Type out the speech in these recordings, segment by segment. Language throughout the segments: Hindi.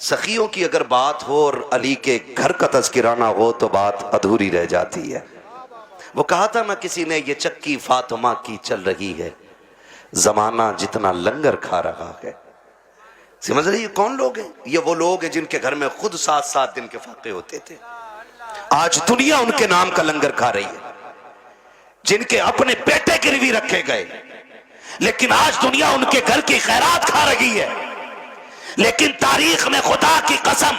सखियों की अगर बात हो और अली के घर का तज़किरा ना हो तो बात अधूरी रह जाती है। वो कहा था ना किसी ने, ये चक्की फातिमा की चल रही है, जमाना जितना लंगर खा रहा है। समझ रही है कौन लोग हैं? ये वो लोग हैं जिनके घर में खुद 7-7 दिन के फाके होते थे। आज दुनिया उनके नाम का लंगर खा रही है, जिनके अपने बेटे गिरवी रखे गए, लेकिन आज दुनिया उनके घर की खैरात खा रही है। लेकिन तारीख में खुदा की कसम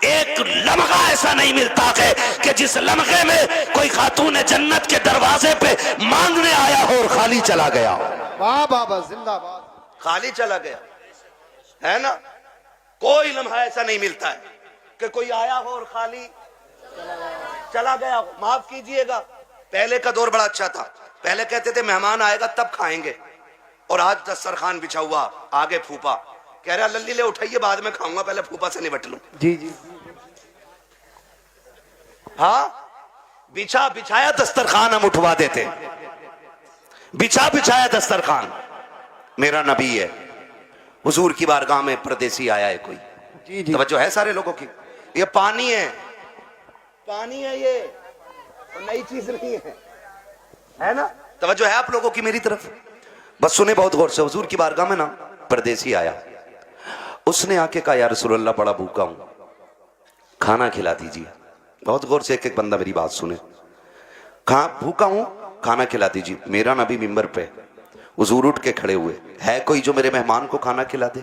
एक लम्हा ऐसा नहीं मिलता है कि जिस लम्हे में कोई खातून जन्नत के दरवाजे पे मांगने आया हो और खाली चला गया हो। वाह बाबा जिंदाबाद। खाली चला गया है ना, कोई लम्हा ऐसा नहीं मिलता है कि कोई आया हो और खाली चला गया हो। माफ कीजिएगा, पहले का दौर बड़ा अच्छा था। पहले कहते थे मेहमान आएगा तब खाएंगे, और आज दस्तरखान बिछा हुआ, आगे फूफा कह रहा लल्ली ले उठाइए बाद में खाऊंगा, पहले फूफा से निपट लूं। जी जी। हाँ, बिछाया दस्तरखान हम उठवा देते, बिछाया दस्तरखान। मेरा नबी है, हुजूर की बारगाह में परदेसी आया है कोई। जी जी। तवज्जो है सारे लोगों की? ये पानी है, पानी है, ये नई चीज नहीं है ना? तवज्जो है आप लोगों की मेरी तरफ? बस सुने बहुत गौर से। हुजूर की बारगाह में ना परदेसी आया, उसने आके कहा या रसूलल्लाह बड़ा भूखा हूं, खाना खिला दीजिए। बहुत गौर से एक एक बंदा मेरी बात सुने। भूखा हूं, खाना खिला दीजिए। मेरा नबी मिंबर पे, हुजूर उठ के खड़े हुए, है कोई जो मेरे मेहमान को खाना खिला दे?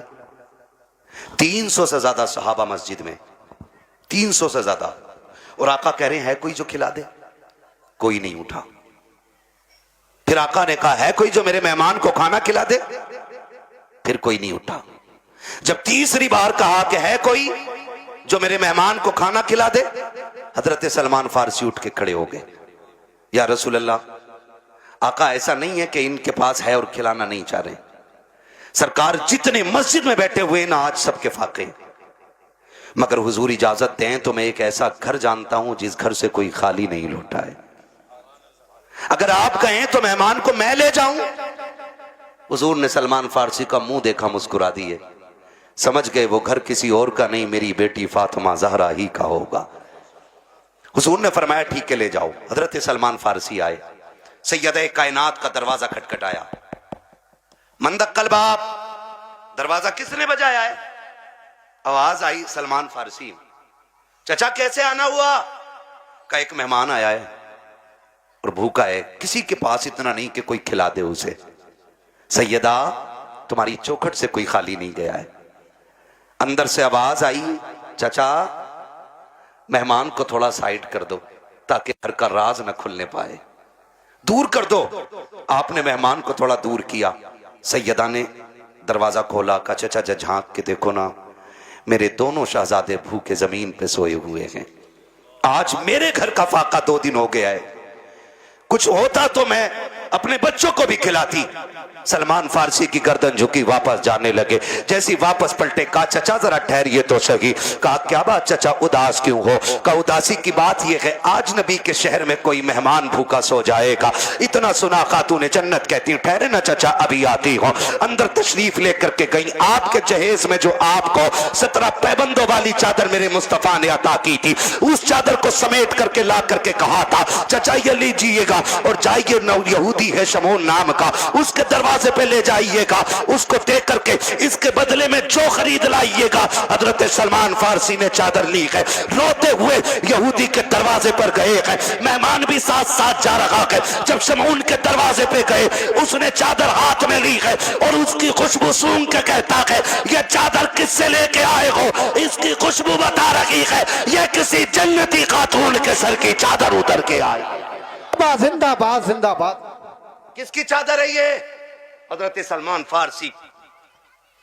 300 से ज्यादा सहाबा मस्जिद में, 300 से ज्यादा, और आका कह रहे हैं है कोई जो खिला दे? कोई नहीं उठा। फिर आका ने कहा है कोई जो मेरे मेहमान को खाना खिला दे? फिर कोई नहीं उठा। जब तीसरी बार कहा कि है कोई जो मेरे मेहमान को खाना खिला दे, हजरत सलमान फारसी उठ के खड़े हो गए। या रसूल अल्लाह, आका ऐसा नहीं है कि इनके पास है और खिलाना नहीं चाह रहे। सरकार जितने मस्जिद में बैठे हुए ना आज सबके फाके, मगर हुजूर इजाजत दें तो मैं एक ऐसा घर जानता हूं जिस घर से कोई खाली नहीं लौटा है। अगर आप कहें तो मेहमान को मैं ले जाऊं। हुजूर ने सलमान फारसी का मुंह देखा, मुस्कुरा दिए, समझ गए वो घर किसी और का नहीं, मेरी बेटी फातिमा जहरा ही का होगा। हुजूर ने फरमाया ठीक है ले जाओ। हजरत सलमान फारसी आए, सैयद कायनात का दरवाजा खटखटाया। मंदक्कल बाप, दरवाजा किसने बजाया है? आवाज आई सलमान फारसी। चचा कैसे आना हुआ? का एक मेहमान आया है और भूखा है, किसी के पास इतना नहीं कि कोई खिला दे उसे। सैयदा तुम्हारी चौखट से कोई खाली नहीं गया है। अंदर से आवाज आई, चचा मेहमान को थोड़ा साइड कर दो ताकि घर का राज न खुलने पाए, दूर कर दो। आपने मेहमान को थोड़ा दूर किया। सैयदा ने दरवाजा खोला, का चचा जा झांक के देखो ना, मेरे दोनों शहजादे भूखे जमीन पे सोए हुए हैं। आज मेरे घर का फाका 2 दिन हो गया है, कुछ होता तो मैं अपने बच्चों को भी खिलाती। सलमान फारसी की गर्दन झुकी, वापस जाने लगे। जैसी वापस पलटे, कहा चचा जरा ठहरिए तो सही। कहा क्या बात चचा उदास क्यों हो? कहा उदासी की बात यह है आज नबी के शहर में कोई मेहमान भूखा सो जाएगा, इतना सुना खातून जन्नत कहती। ठहरे ना चचा अभी आती हो। अंदर तशरीफ लेकर के गई। आपके जहेज में जो आपको 17 पैबंदों वाली चादर मेरे मुस्तफा ने अता की थी, उस चादर को समेट करके ला करके कहा था चचा ये लीजिएगा और जाइए, यहूदी है शमून नाम का, उसके दरवाजे पे ले जाइएगा, उसको दे करके इसके बदले में जो खरीद लाइएगा। हजरत सलमान फारसी ने चादर ली है, रोते हुए यहूदी के दरवाजे पर गए हैं। मेहमान भी साथ साथ जा रहा है। जब शमून के दरवाजे पे गए, उसने चादर हाथ में ली है और उसकी खुशबू सूंघ के कहता है ये चादर किससे लेके आए हो? इसकी खुशबू बता रही है ये किसी जन्नती खातून के सर की चादर उतर के आई। जिंदाबाद जिंदाबाद। किसकी चादर है ये? हजरत सलमान फारसी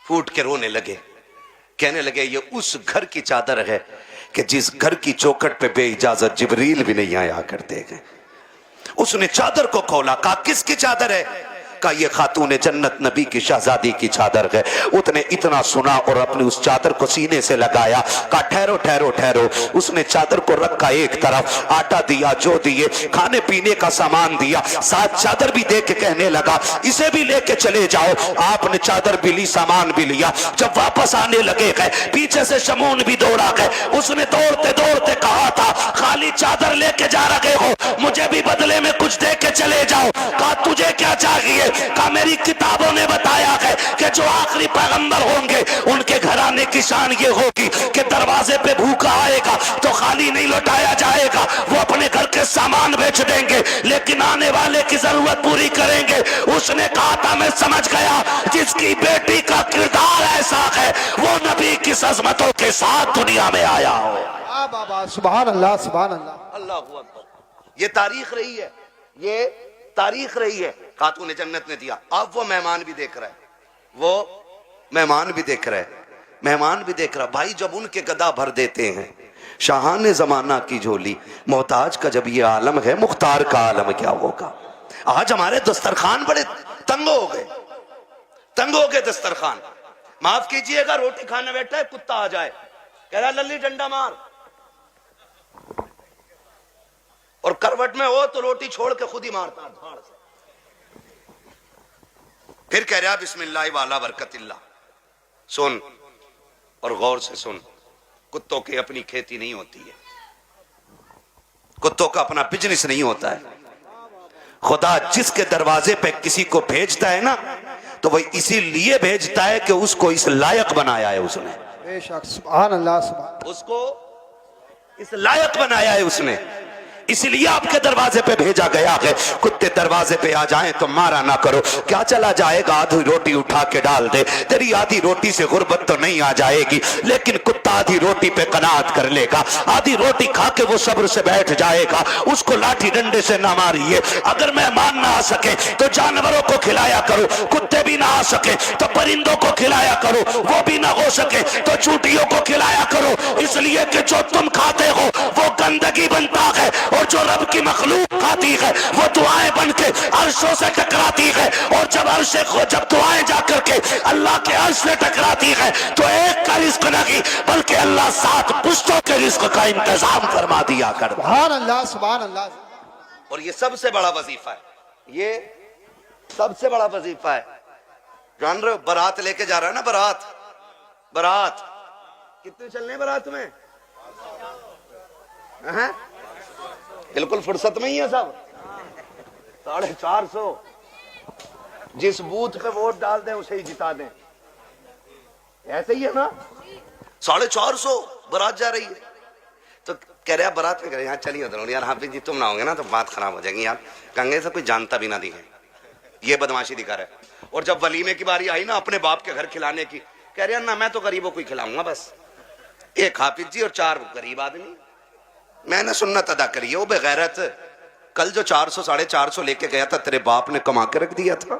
फूट के रोने लगे, कहने लगे ये उस घर की चादर है कि जिस घर की चौखट पे बेइजाजत जिब्रील भी नहीं आया करते हैं। उसने चादर को खोला, कहा किसकी चादर है? का ये खातून जन्नत नबी की शहजादी की चादर है। उसने इतना सुना और अपनी उस चादर को सीने से लगाया। कहा ठहरो ठहरो ठहरो। उसने चादर को रखा एक तरफ, आटा दिया, जो दिए, खाने पीने का सामान दिया, साथ चादर भी दे के कहने लगा इसे भी लेके चले जाओ। आपने चादर भी ली, सामान भी लिया। जब वापस आने लगे गए, पीछे से शमून भी दौड़ा गए। उसने दौड़ते दौड़ते कहा था खाली चादर लेके जा रहे हो, मुझे भी बदले में कुछ दे के चले जाओ। कहा तुझे क्या चाहिए? कहा मेरी किताबों ने बताया है कि जो आखिरी पैगंबर होंगे उनके घराने की शान ये होगी कि दरवाजे पे भूखा आएगा तो खाली नहीं लौटाया जाएगा, वो अपने घर के सामान बेच देंगे लेकिन आने वाले की जरूरत पूरी करेंगे। उसने कहा था मैं समझ गया जिसकी बेटी का किरदार ऐसा है वो नबी की अज़मतों के साथ दुनिया में आया हो। वाह बाबा, सुभान अल्लाह, सुभान अल्लाह। अल्लाह अकबर। ये तारीख रही है, ये तारीख रही है। खातून जन्नत ने दिया। अब वो मेहमान भी देख रहा है, वो मेहमान भी देख रहा है, मेहमान भी देख रहा। भाई जब उनके गदा भर देते हैं, शाहाने जमाना की झोली, मोहताज का जब ये आलम है, मुख्तार का आलम क्या होगा। आज हमारे दस्तरखान बड़े तंग हो गए, तंग हो गए दस्तरखान। माफ कीजिएगा, रोटी खाने बैठा है, कुत्ता आ जाए, कह रहा लल्ली डंडा मार, और करवट में हो तो रोटी छोड़ के खुद ही मारता धाड़ से। फिर कह रहा बिस्मिल्लाह वाला बरकतिल्ला। सुन और गौर से सुन, कुत्तों की अपनी खेती नहीं होती है, कुत्तों का अपना बिजनेस नहीं होता है। खुदा जिसके दरवाजे पे किसी को भेजता है ना, तो वह इसीलिए भेजता है कि उसको इस लायक बनाया है उसने। बेशक, सुभान अल्लाह, सुभान। उसको इस लायक बनाया है उसने, इसलिए आपके दरवाजे पे भेजा गया है। कुत्ते दरवाजे पे आ जाएं तो मारा ना करो। क्या चला जाएगा, आधी रोटी उठा के डाल दे, तेरी आधी रोटी से गुर्बत तो नहीं आ जाएगी, लेकिन कुत्ता आधी रोटी पे कनात कर लेगा। आधी रोटी खा के वो सब्र से बैठ जाएगा। उसको लाठी डंडे से ना मारिए। अगर मेहमान ना आ सके तो जानवरों को खिलाया करो, कुत्ते भी ना आ सके तो परिंदों को खिलाया करो, वो भी ना हो सके तो चूटियों को खिलाया करो। इसलिए कि जो तुम खाते हो वो गंदगी बनता है, और जो रब की मखलूक खाती है वो दुआएं बन के अर्शों से टकराती है। और जब अर्शे को, जब दुआएं जाकर के अल्लाह के अर्श से टकराती है तो एक का रिस्क नहीं बल्कि अल्लाह 7 पुश्तों के रिस्क का इंतजाम फरमा दिया कर। सुभान अल्लाह, सुभान अल्लाह। और ये सबसे बड़ा वजीफा है, ये सबसे बड़ा वजीफा है। जान रहे हो, बारात लेके जा रहा है ना, बारात, बारात कितने चलने बारात में हैं? बिल्कुल फुर्सत में ही है सब। 450 जिस बूथ पे वोट डाल दें उसे ही जिता दें, ऐसे ही है ना। 450 बारात जा रही है। तो कह रहे बारात में कह रहे यहाँ चलिए उधर, यार हाफिज जी तुम ना होंगे ना तो बात खराब हो जाएगी यार, कंगे से कोई जानता भी ना दिखे, ये बदमाशी दिखा रहा है। और जब वलीमे की बारी आई ना अपने बाप के घर खिलाने की, कह रहे ना मैं तो गरीबों को ही खिलाऊंगा बस, एक हाफिज जी और 4 गरीब आदमी। मैंने सुन्नत अदा करी है। वो बेगैरत, कल जो 400 450 लेके गया था तेरे बाप ने कमा के रख दिया था।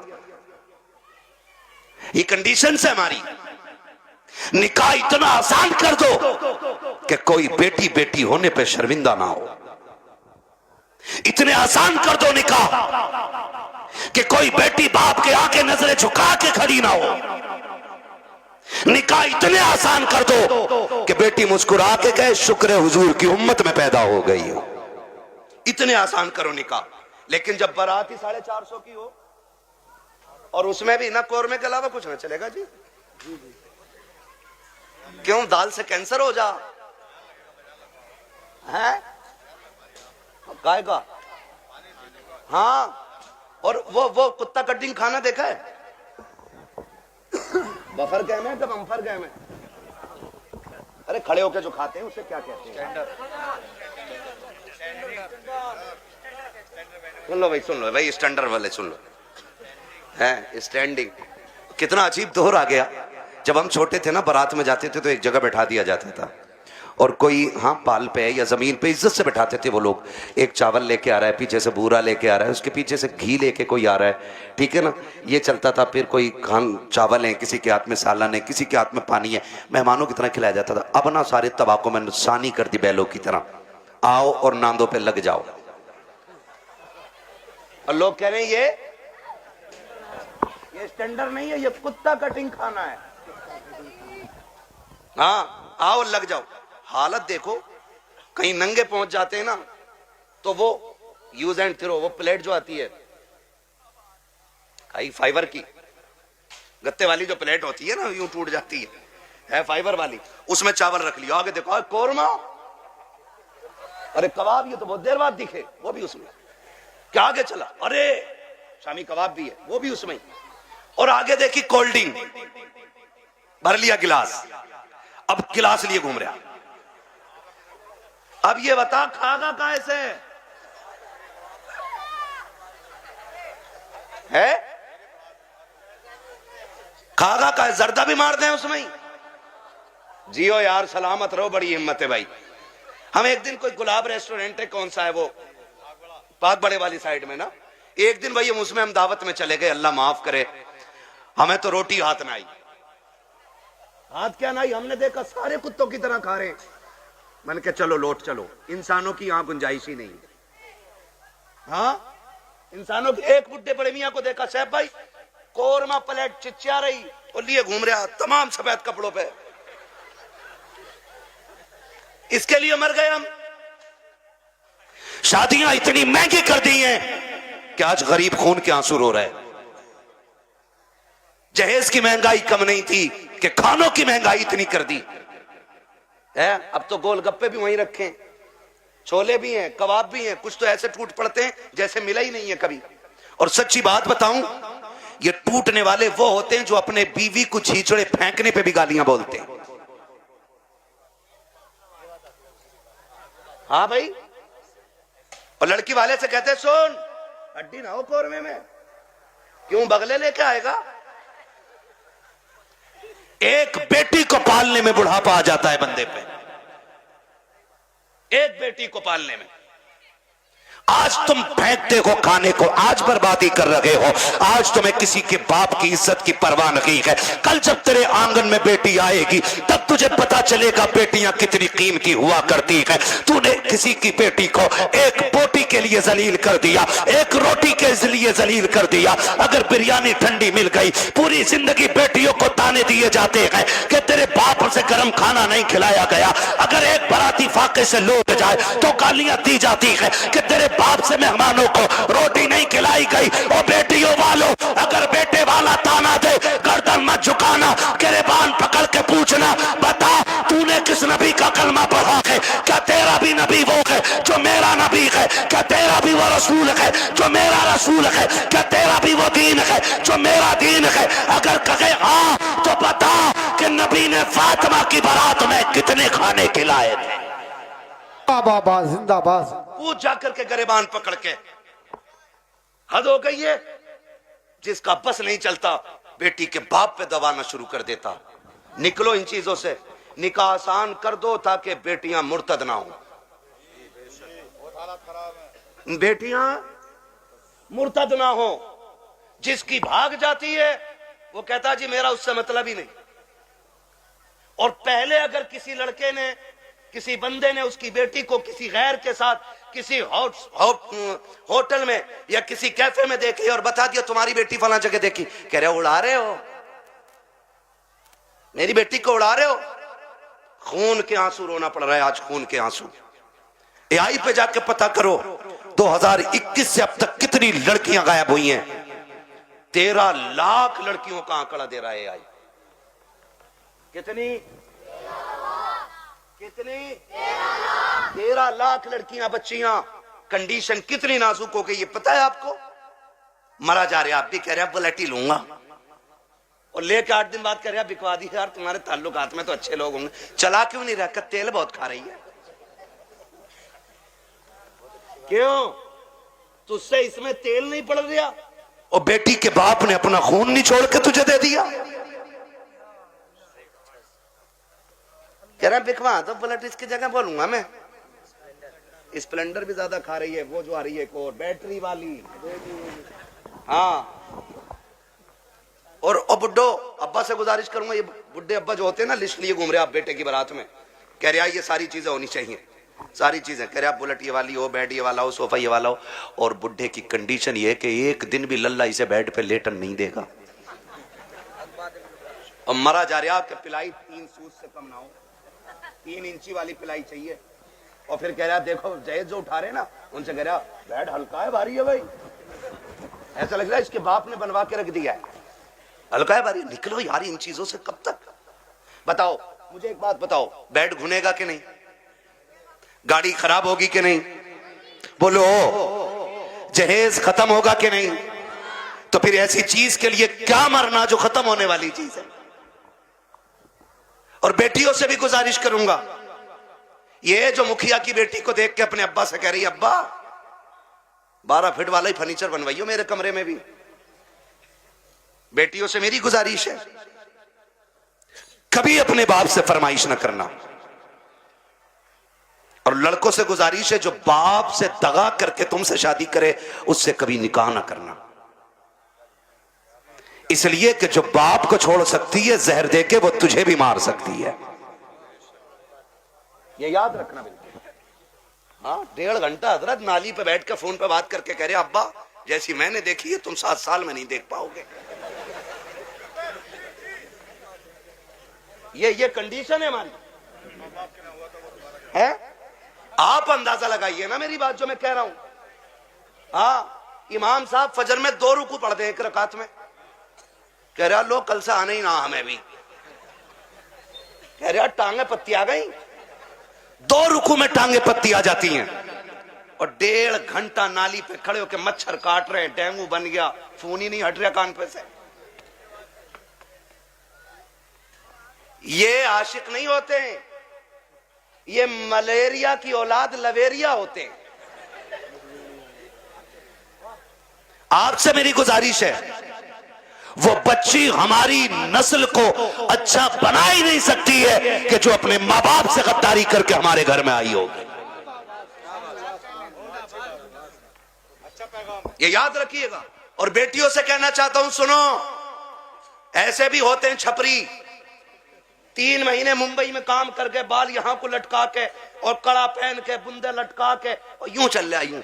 ये कंडीशन है हमारी। निकाह इतना आसान कर दो कि कोई बेटी बेटी होने पे शर्मिंदा ना हो। इतने आसान कर दो निकाह कि कोई बेटी बाप के आगे नजरें झुका के खड़ी ना हो। निकाह इतने आसान कर दो कि बेटी मुस्कुरा के कहे शुक्र हुजूर की उम्मत में पैदा हो गई हो। इतने आसान करो निकाह। लेकिन जब बारात ही 450 की हो और उसमें भी ना कोरमे के अलावा कुछ ना चलेगा जी। क्यों, दाल से कैंसर हो जा है काय का। हाँ, और वो कुत्ता कटिंग खाना देखा है, बफर गए में जब अम्फर गए में, अरे खड़े होके जो खाते हैं उसे क्या कहते हैं? सुन लो भाई, सुन लो भाई, स्टैंडर्ड वाले सुन लो, है स्टैंडिंग। कितना अजीब दौर आ गया। जब हम छोटे थे ना, बारात में जाते थे तो एक जगह बैठा दिया जाता था, और कोई हाँ पाल पे या जमीन पे इज्जत से बैठाते थे वो लोग। एक चावल लेके आ रहा है, पीछे से बूरा लेके आ रहा है, उसके पीछे से घी लेके कोई आ रहा है, ठीक है ना, ये चलता था। फिर कोई खान चावल है, किसी के हाथ में सालन है, किसी के हाथ में पानी है, मेहमानों की तरह खिलाया जाता था। अब ना सारे तबाकों में नुकसानी कर दी बैलों की तरह, आओ और नांदों पे लग जाओ। और लोग कह रहे हैं ये ये स्टैंडर्ड नहीं है, ये कुत्ता कटिंग खाना है। हाँ आओ लग जाओ। हालत देखो, कहीं नंगे पहुंच जाते हैं ना तो वो यूज एंड थ्रो, वो प्लेट जो आती है कई फाइबर की, गत्ते वाली जो प्लेट होती है ना यूं टूट जाती है फाइबर वाली, उसमें चावल रख लिया। आगे देखो कोरमा, अरे कबाब, ये तो बहुत देर बाद दिखे, वो भी उसमें। क्या आगे चला, अरे शामी कबाब भी है, वो भी उसमें। और आगे देखी कोल्ड ड्रिंक, भर लिया गिलास, अब गिलास लिए घूम रहा। अब ये बता खागा कैसे है? खागा का जर्दा भी मार दें उसमें ही। जियो यार, सलामत रहो, बड़ी हिम्मत है भाई। हम एक दिन कोई गुलाब रेस्टोरेंट है, कौन सा है वो, पाक बड़े वाली साइड में ना, एक दिन भाई हम उसमें हम दावत में चले गए, अल्लाह माफ करे, हमें तो रोटी हाथ ना आई। हाथ क्या ना आई, हमने देखा सारे कुत्तों की तरह खा रहे हैं। मैंने कहा चलो लौट चलो, इंसानों की यहां गुंजाइश ही नहीं। हाँ इंसानों की। एक बुड्ढे बड़े मियां को देखा, साहब भाई कोरमा प्लेट चिच्चा रही और लिए घूम रहा तमाम सफेद कपड़ों पे। इसके लिए मर गए हम। शादियां इतनी महंगी कर दी हैं कि आज गरीब खून के आंसू रो रहे हैं। जहेज की महंगाई कम नहीं थी कि खानों की महंगाई इतनी कर दी है। अब तो गोलगप्पे भी वहीं रखे, छोले भी हैं, कबाब भी हैं, कुछ तो ऐसे टूट पड़ते हैं जैसे मिला ही नहीं है कभी। और सच्ची बात बताऊं, ये टूटने वाले वो होते हैं जो अपने बीवी को छींचड़े फेंकने पे भी गालियां बोलते हैं। हाँ भाई, और लड़की वाले से कहते हैं सुन हड्डी ना हो कोरमे में, क्यों बगले लेके आएगा। एक बेटी को पालने में बुढ़ापा आ जाता है बंदे पे, एक बेटी को पालने में। आज तुम फेंकते हो खाने को, आज बर्बादी कर रहे हो, आज तुम्हें किसी के बाप की इज्जत की परवाह नहीं है। कल जब तेरे आंगन में बेटी आएगी तब तुझे पता चलेगा बेटियां कितनी कीमती हुआ करती है। तूने किसी की बेटी को एक बोटी के लिए जलील कर दिया, एक रोटी के लिए जलील कर दिया। अगर बिरयानी ठंडी मिल गई, पूरी जिंदगी बेटियों को ताने दिए जाते हैं कि तेरे बाप से गर्म खाना नहीं खिलाया गया। अगर एक बाराती फाके से लौट जाए तो गालियां दी जाती है कि तेरे बाप से मेहमानों को रोटी नहीं खिलाई गई। और बेटियों वालों, अगर बेटे वाला ताना दे गर्दन मत झुकाना, गिरबान पकड़ के पूछना, बता तूने किस नबी का कलमा पढ़ा है? क्या तेरा भी नबी वो है जो मेरा नबी है? क्या तेरा भी वो रसूल है जो मेरा रसूल है? क्या तेरा भी वो दीन है जो मेरा दीन है? अगर कहे हाँ तो बता कि नबी ने फातिमा की बारात में कितने खाने खिलाए थे। बाबा जिंदाबाद। पूछ जाकर के गरेबान पकड़ के। हद हो गई है। जिसका बस नहीं चलता बेटी के बाप पे दबाना शुरू कर देता। निकलो इन चीजों से, निकाह आसान कर दो ताकि बेटियां मुर्तद ना हो। बेटियां मुर्तद ना हो। जिसकी भाग जाती है वो कहता जी मेरा उससे मतलब ही नहीं। और पहले अगर किसी लड़के ने, किसी बंदे ने उसकी बेटी को किसी गैर के साथ किसी होटल में या किसी कैफे में देखी और बता दिया तुम्हारी बेटी फला जगह देखी, कह रहे हो उड़ा रहे हो, मेरी बेटी को उड़ा रहे हो। खून के आंसू रोना पड़ रहा है आज, खून के आंसू। एआई पे जाके पता करो 2021 से अब तक कितनी लड़कियां गायब हुई हैं। 13 लाख लड़कियों का आंकड़ा दे रहा है एआई। कितनी 13 लाख लड़कियां, बच्चियां। कंडीशन कितनी नाजुक हो गई ये पता है आपको? मरा जा रहे, आप भी कह रहे हैं बुलेट ही लूंगा और लेके 8 दिन बाद कह रहे हैं बिकवा दी यार, तुम्हारे ताल्लुकात में तो अच्छे लोग होंगे। चला क्यों नहीं रहा? तेल बहुत खा रही है। क्यों? तुझसे इसमें तेल नहीं पड़ रहा। और बेटी के बाप ने अपना खून नहीं छोड़ के तुझे दे दिया। कह रहा बिकवा तो बुलेट इसकी जगह बोलूंगा मैं। स्प्लेंडर भी ज्यादा खा रही है, वो जो आ रही है एक और बैटरी वाली। हाँ, और बुड्ढो अब्बा से गुजारिश करूंगा, ये बुड्ढे अब्बा जो होते हैं ना लिस्ट लिए घूम रहे आप बेटे की बारात में, कह रहे ये सारी चीजें होनी चाहिए, सारी चीजें। कह रहे आप बुलेट ये वाली हो, बेड ये वाला हो, सोफा ये वाला हो। और बुड्ढे की कंडीशन ये है कि एक दिन भी लल्ला इसे बेड पे लेटन नहीं देगा। और मरा जा रहा कि पिलाई 3 सूत से कम ना हो, 3 इंची वाली पिलाई चाहिए। और फिर कह रहा देखो जयेद जो उठा रहे ना, उनसे कह रहा बेड हल्का है भारी है भाई, ऐसा लग रहा है इसके बाप ने बनवा के रख दिया है, हल्का है भारी। निकलो यार इन चीजों से, कब तक। बताओ मुझे एक बात बताओ, बेड घुनेगा कि नहीं, गाड़ी खराब होगी कि नहीं, बोलो, जहेज खत्म होगा कि नहीं, तो फिर ऐसी चीज के लिए क्या मरना जो खत्म होने वाली चीज है। और बेटियों से भी गुजारिश करूंगा, ये जो मुखिया की बेटी को देख के अपने अब्बा से कह रही है अब्बा 12 फीट वाला ही फर्नीचर बनवाइयो मेरे कमरे में भी, बेटियों से मेरी गुजारिश है, कभी अपने बाप से फरमाइश ना करना। और लड़कों से गुजारिश है जो बाप से दगा करके तुमसे शादी करे उससे कभी निकाह ना करना, इसलिए कि जो बाप को छोड़ सकती है जहर देके वो तुझे भी मार सकती है, ये याद रखना बिल्कुल। हाँ 1.5 घंटा हजरत नाली पे बैठ के फोन पे बात करके कह रहे अब्बा जैसी मैंने देखी है तुम 7 साल में नहीं देख पाओगे। ये कंडीशन है हमारी, है? आप अंदाजा लगाइए ना मेरी बात जो मैं कह रहा हूं। हाँ इमाम साहब फजर में 2 रुकू पढ़ दे 1 रकात में, कह रहा लो कल से आने ही ना हमें भी, कह रहा टांगे पत्ती आ गई, 2 रुकू में टांगे पत्ती आ जाती हैं। और 1.5 घंटा नाली पे खड़े होकर मच्छर काट रहे हैं, डेंगू बन गया, फोन ही नहीं हट रहा कान पे से। ये आशिक नहीं होते, ये मलेरिया की औलाद लवेरिया होते हैं। आपसे मेरी गुजारिश है, वो बच्ची हमारी नस्ल को अच्छा बना ही नहीं सकती है कि जो अपने मां बाप से गद्दारी करके हमारे घर में आई होगी। ये याद रखिएगा। और बेटियों से कहना चाहता हूं सुनो, ऐसे भी होते हैं छपरी, 3 महीने मुंबई में काम करके बाल यहां को लटका के और कड़ा पहन के बुंदे लटका के और यूं चल रहा, यूं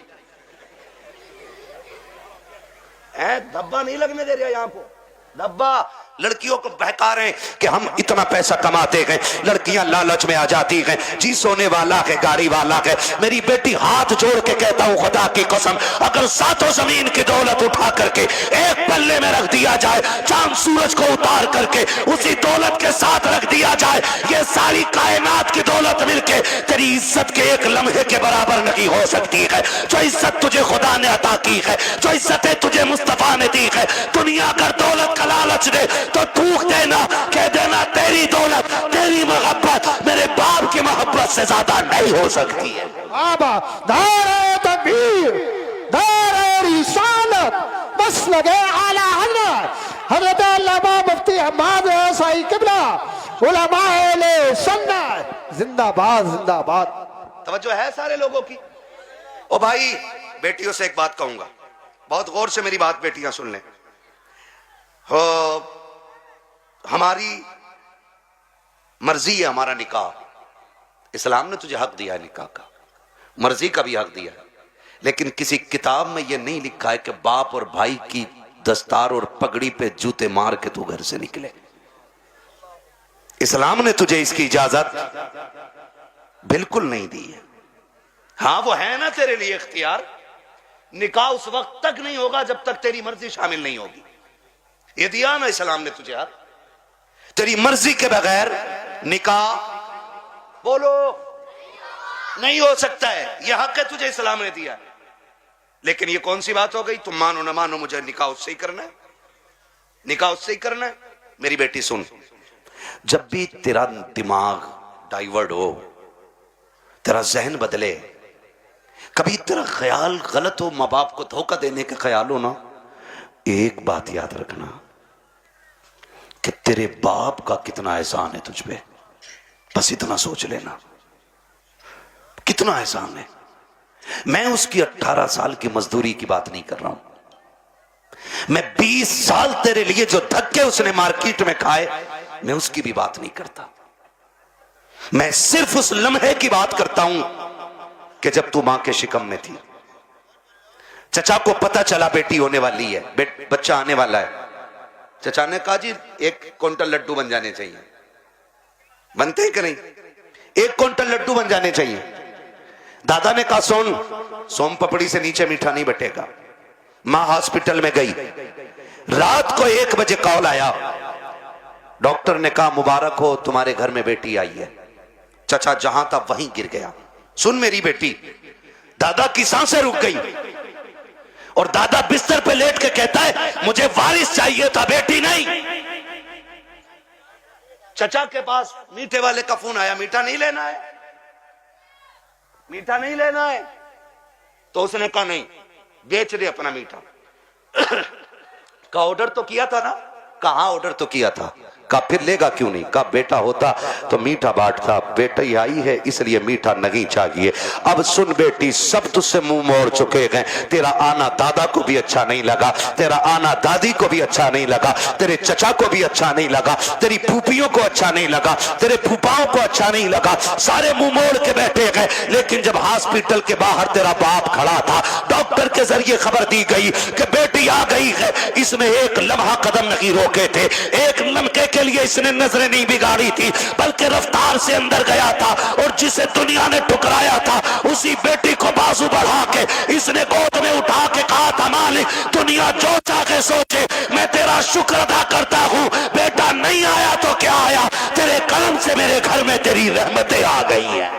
धब्बा नहीं लगने दे रहा यहां को, धब्बा लड़कियों को बहका रहे हैं कि हम इतना पैसा कमाते हैं, लड़कियां लालच में आ जाती हैं, जी सोने वाला है गाड़ी वाला है। मेरी बेटी हाथ जोड़ के कहता हूं खुदा की कसम, अगर 7 जमीन की दौलत उठा करके एक पल्ले में रख दिया जाए, चांद सूरज को उतार करके उसी दौलत के साथ रख दिया जाए, ये सारी कायनात की दौलत मिलके तेरी इज्जत के एक लम्हे के बराबर नहीं हो सकती है। जो इज्जत तुझे खुदा ने अता की है, जो इज्जतें तुझे मुस्तफा ने दी है, दुनिया अगर दौलत का लालच दे तो थूक देना, कह देना तेरी दौलत तेरी मोहब्बत मेरे बाप की मोहब्बत से ज्यादा नहीं हो सकती है। बाबा दारे तकबीर, दारे रिसालत, बस लगे आला हज़रत अल्लामा मुफ्ती हम्माद साई किबला उलमाए ले सुन्नत जिंदाबाद जिंदाबाद। तवज्जो है सारे लोगों की। ओ भाई बेटियों से एक बात कहूंगा, बहुत गौर से मेरी बात बेटियां सुन लें। हो हमारी मर्जी है हमारा निकाह, इस्लाम ने तुझे हक दिया है निकाह का, मर्जी का भी हक दिया है, लेकिन किसी किताब में यह नहीं लिखा है कि बाप और भाई की दस्तार और पगड़ी पे जूते मार के तू घर से निकले। इस्लाम ने तुझे इसकी इजाजत बिल्कुल नहीं दी है। हाँ वो है ना तेरे लिए इख्तियार, निकाह उस वक्त तक नहीं होगा जब तक तेरी मर्जी शामिल नहीं होगी, ये दिया ना इस्लाम ने तुझे यार। तेरी मर्जी के बगैर निकाह बोलो नहीं हो सकता है, यह हक है तुझे इस्लाम ने दिया। लेकिन ये कौन सी बात हो गई, तुम मानो ना मानो मुझे निकाह उससे ही करना है, निकाह उससे ही करना है। मेरी बेटी सुन, जब भी तेरा दिमाग डाइवर्ट हो, तेरा जहन बदले, कभी तेरा ख्याल गलत हो, माँ बाप को धोखा देने का ख्याल हो ना, एक बात याद रखना कि तेरे बाप का कितना एहसान है तुझ पे, बस इतना सोच लेना कितना एहसान है। मैं उसकी 18 साल की मजदूरी की बात नहीं कर रहा हूं, मैं 20 साल तेरे लिए जो धक्के उसने मार्केट में खाए मैं उसकी भी बात नहीं करता। मैं सिर्फ उस लम्हे की बात करता हूं कि जब तू मां के शिकम में थी, चचा को पता चला बेटी होने वाली है, बच्चा आने वाला है, चचा ने कहा जी 1 क्विंटल लड्डू बन जाने चाहिए। बनते हैं कि नहीं? 1 क्विंटल लड्डू बन जाने चाहिए। दादा ने कहा सुन, सोम पपड़ी से नीचे मीठा नहीं बटेगा। मां हॉस्पिटल में गई, रात को 1 बजे कॉल आया, डॉक्टर ने कहा मुबारक हो तुम्हारे घर में बेटी आई है। चचा जहां था वहीं गिर गया। सुन मेरी बेटी, दादा की सांसें रुक गई और दादा बिस्तर पे लेट के कहता है मुझे वारिस चाहिए था, बेटी नहीं। चचा के पास मीठे वाले का फोन आया, मीठा नहीं लेना है, मीठा नहीं लेना है। तो उसने कहा नहीं, बेच दे अपना मीठा। का ऑर्डर तो किया था ना? कहां ऑर्डर तो किया था। का फिर लेगा क्यों नहीं? का बेटा होता तो मीठा बांटता, बेटी आई है इसलिए मीठा नहीं चाहिए। अब सुन बेटी, सब तुझसे मुंह मोड़ चुके हैं। तेरा आना दादा को भी अच्छा नहीं लगा, तेरा आना दादी को भी अच्छा नहीं लगा, तेरे चचा को भी अच्छा नहीं लगा, तेरी फूफियों को अच्छा नहीं लगा, तेरे फूफाओं को अच्छा नहीं लगा, सारे मुंह मोड़ के बैठे गए। लेकिन जब हॉस्पिटल के बाहर तेरा बाप खड़ा था, डॉक्टर के जरिए खबर दी गई कि बेटी आ गई है, इसमें एक लम्हा कदम नहीं रोके थे, एक लम्हे के लिए इसने नजरें नहीं बिगाड़ी थी, बल्कि रफ्तार से अंदर गया था और जिसे दुनिया ने ठुकराया था उसी बेटी को बाजू बढ़ा के इसने गोद में उठा के कहा था मालिक दुनिया जो चाहे सोचे, मैं तेरा शुक्र अदा करता हूं, बेटा नहीं आया तो क्या आया, तेरे कर्म से मेरे घर में तेरी रहमतें आ गई है।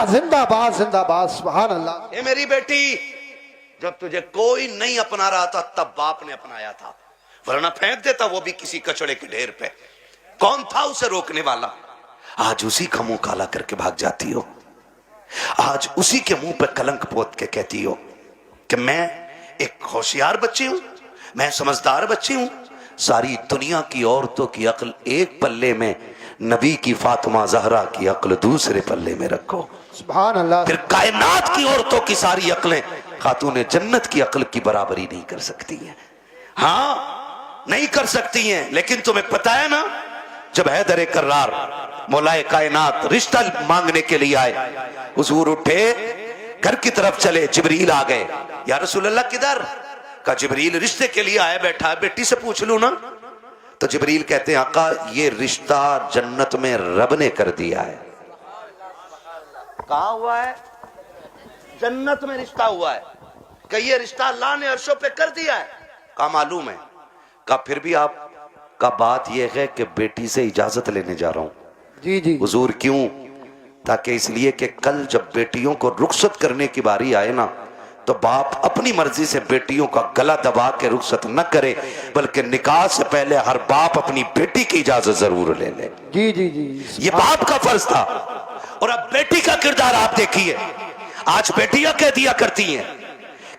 जिंदाबाद जिंदाबाद, सुभान अल्लाह। ये मेरी बेटी, जब तुझे कोई नहीं अपना रहा था तब बाप ने अपनाया था, वरना फेंक देता वो भी किसी कचड़े के ढेर पे। कौन था उसे रोकने वाला? आज उसी का मुंह काला करके भाग जाती हो, आज उसी के मुंह पे कलंक पोत के कहती हो कि मैं एक होशियार बच्ची हूं, मैं समझदार बच्ची हूं। सारी दुनिया की औरतों की अक्ल एक पल्ले में, नबी की फातिमा जहरा की अक्ल दूसरे पल्ले में रखो, सुभान अल्लाह। फिर कायनात की औरतों की सारी अक्लें खातूने जन्नत की अक्ल की बराबरी नहीं कर सकती हैं। हाँ नहीं कर सकती हैं। लेकिन तुम्हें पता है ना, जब हैदर कर्रार मौलाए कायनात रिश्ता मांगने के लिए आए, हुजूर उठे घर की तरफ चले, जिब्रील आ गए। या रसूल अल्लाह किधर? का जिब्रील रिश्ते के लिए आया बैठा है, बेटी से पूछ लूं ना। तो जिब्रील कहते हैं आका ये रिश्ता जन्नत में रब ने कर दिया है। कहा हुआ है? जन्नत में रिश्ता हुआ है। कि ये रिश्ता अल्लाह ने अर्शों पे कर दिया है। का मालूम है? का फिर भी आप का बात यह है कि बेटी से इजाजत लेने जा रहा हूं। जी जी हुजूर क्यों? ताकि इसलिए कि कल जब बेटियों को रुखसत करने की बारी आए ना, तो बाप अपनी मर्जी से बेटियों का गला दबा के रुखसत न करे, बल्कि निकाह से पहले हर बाप अपनी बेटी की इजाजत जरूर ले ले। जी जी जी, ये बाप का फर्ज था। और अब बेटी का किरदार आप देखिए। आज बेटियां कह दिया करती हैं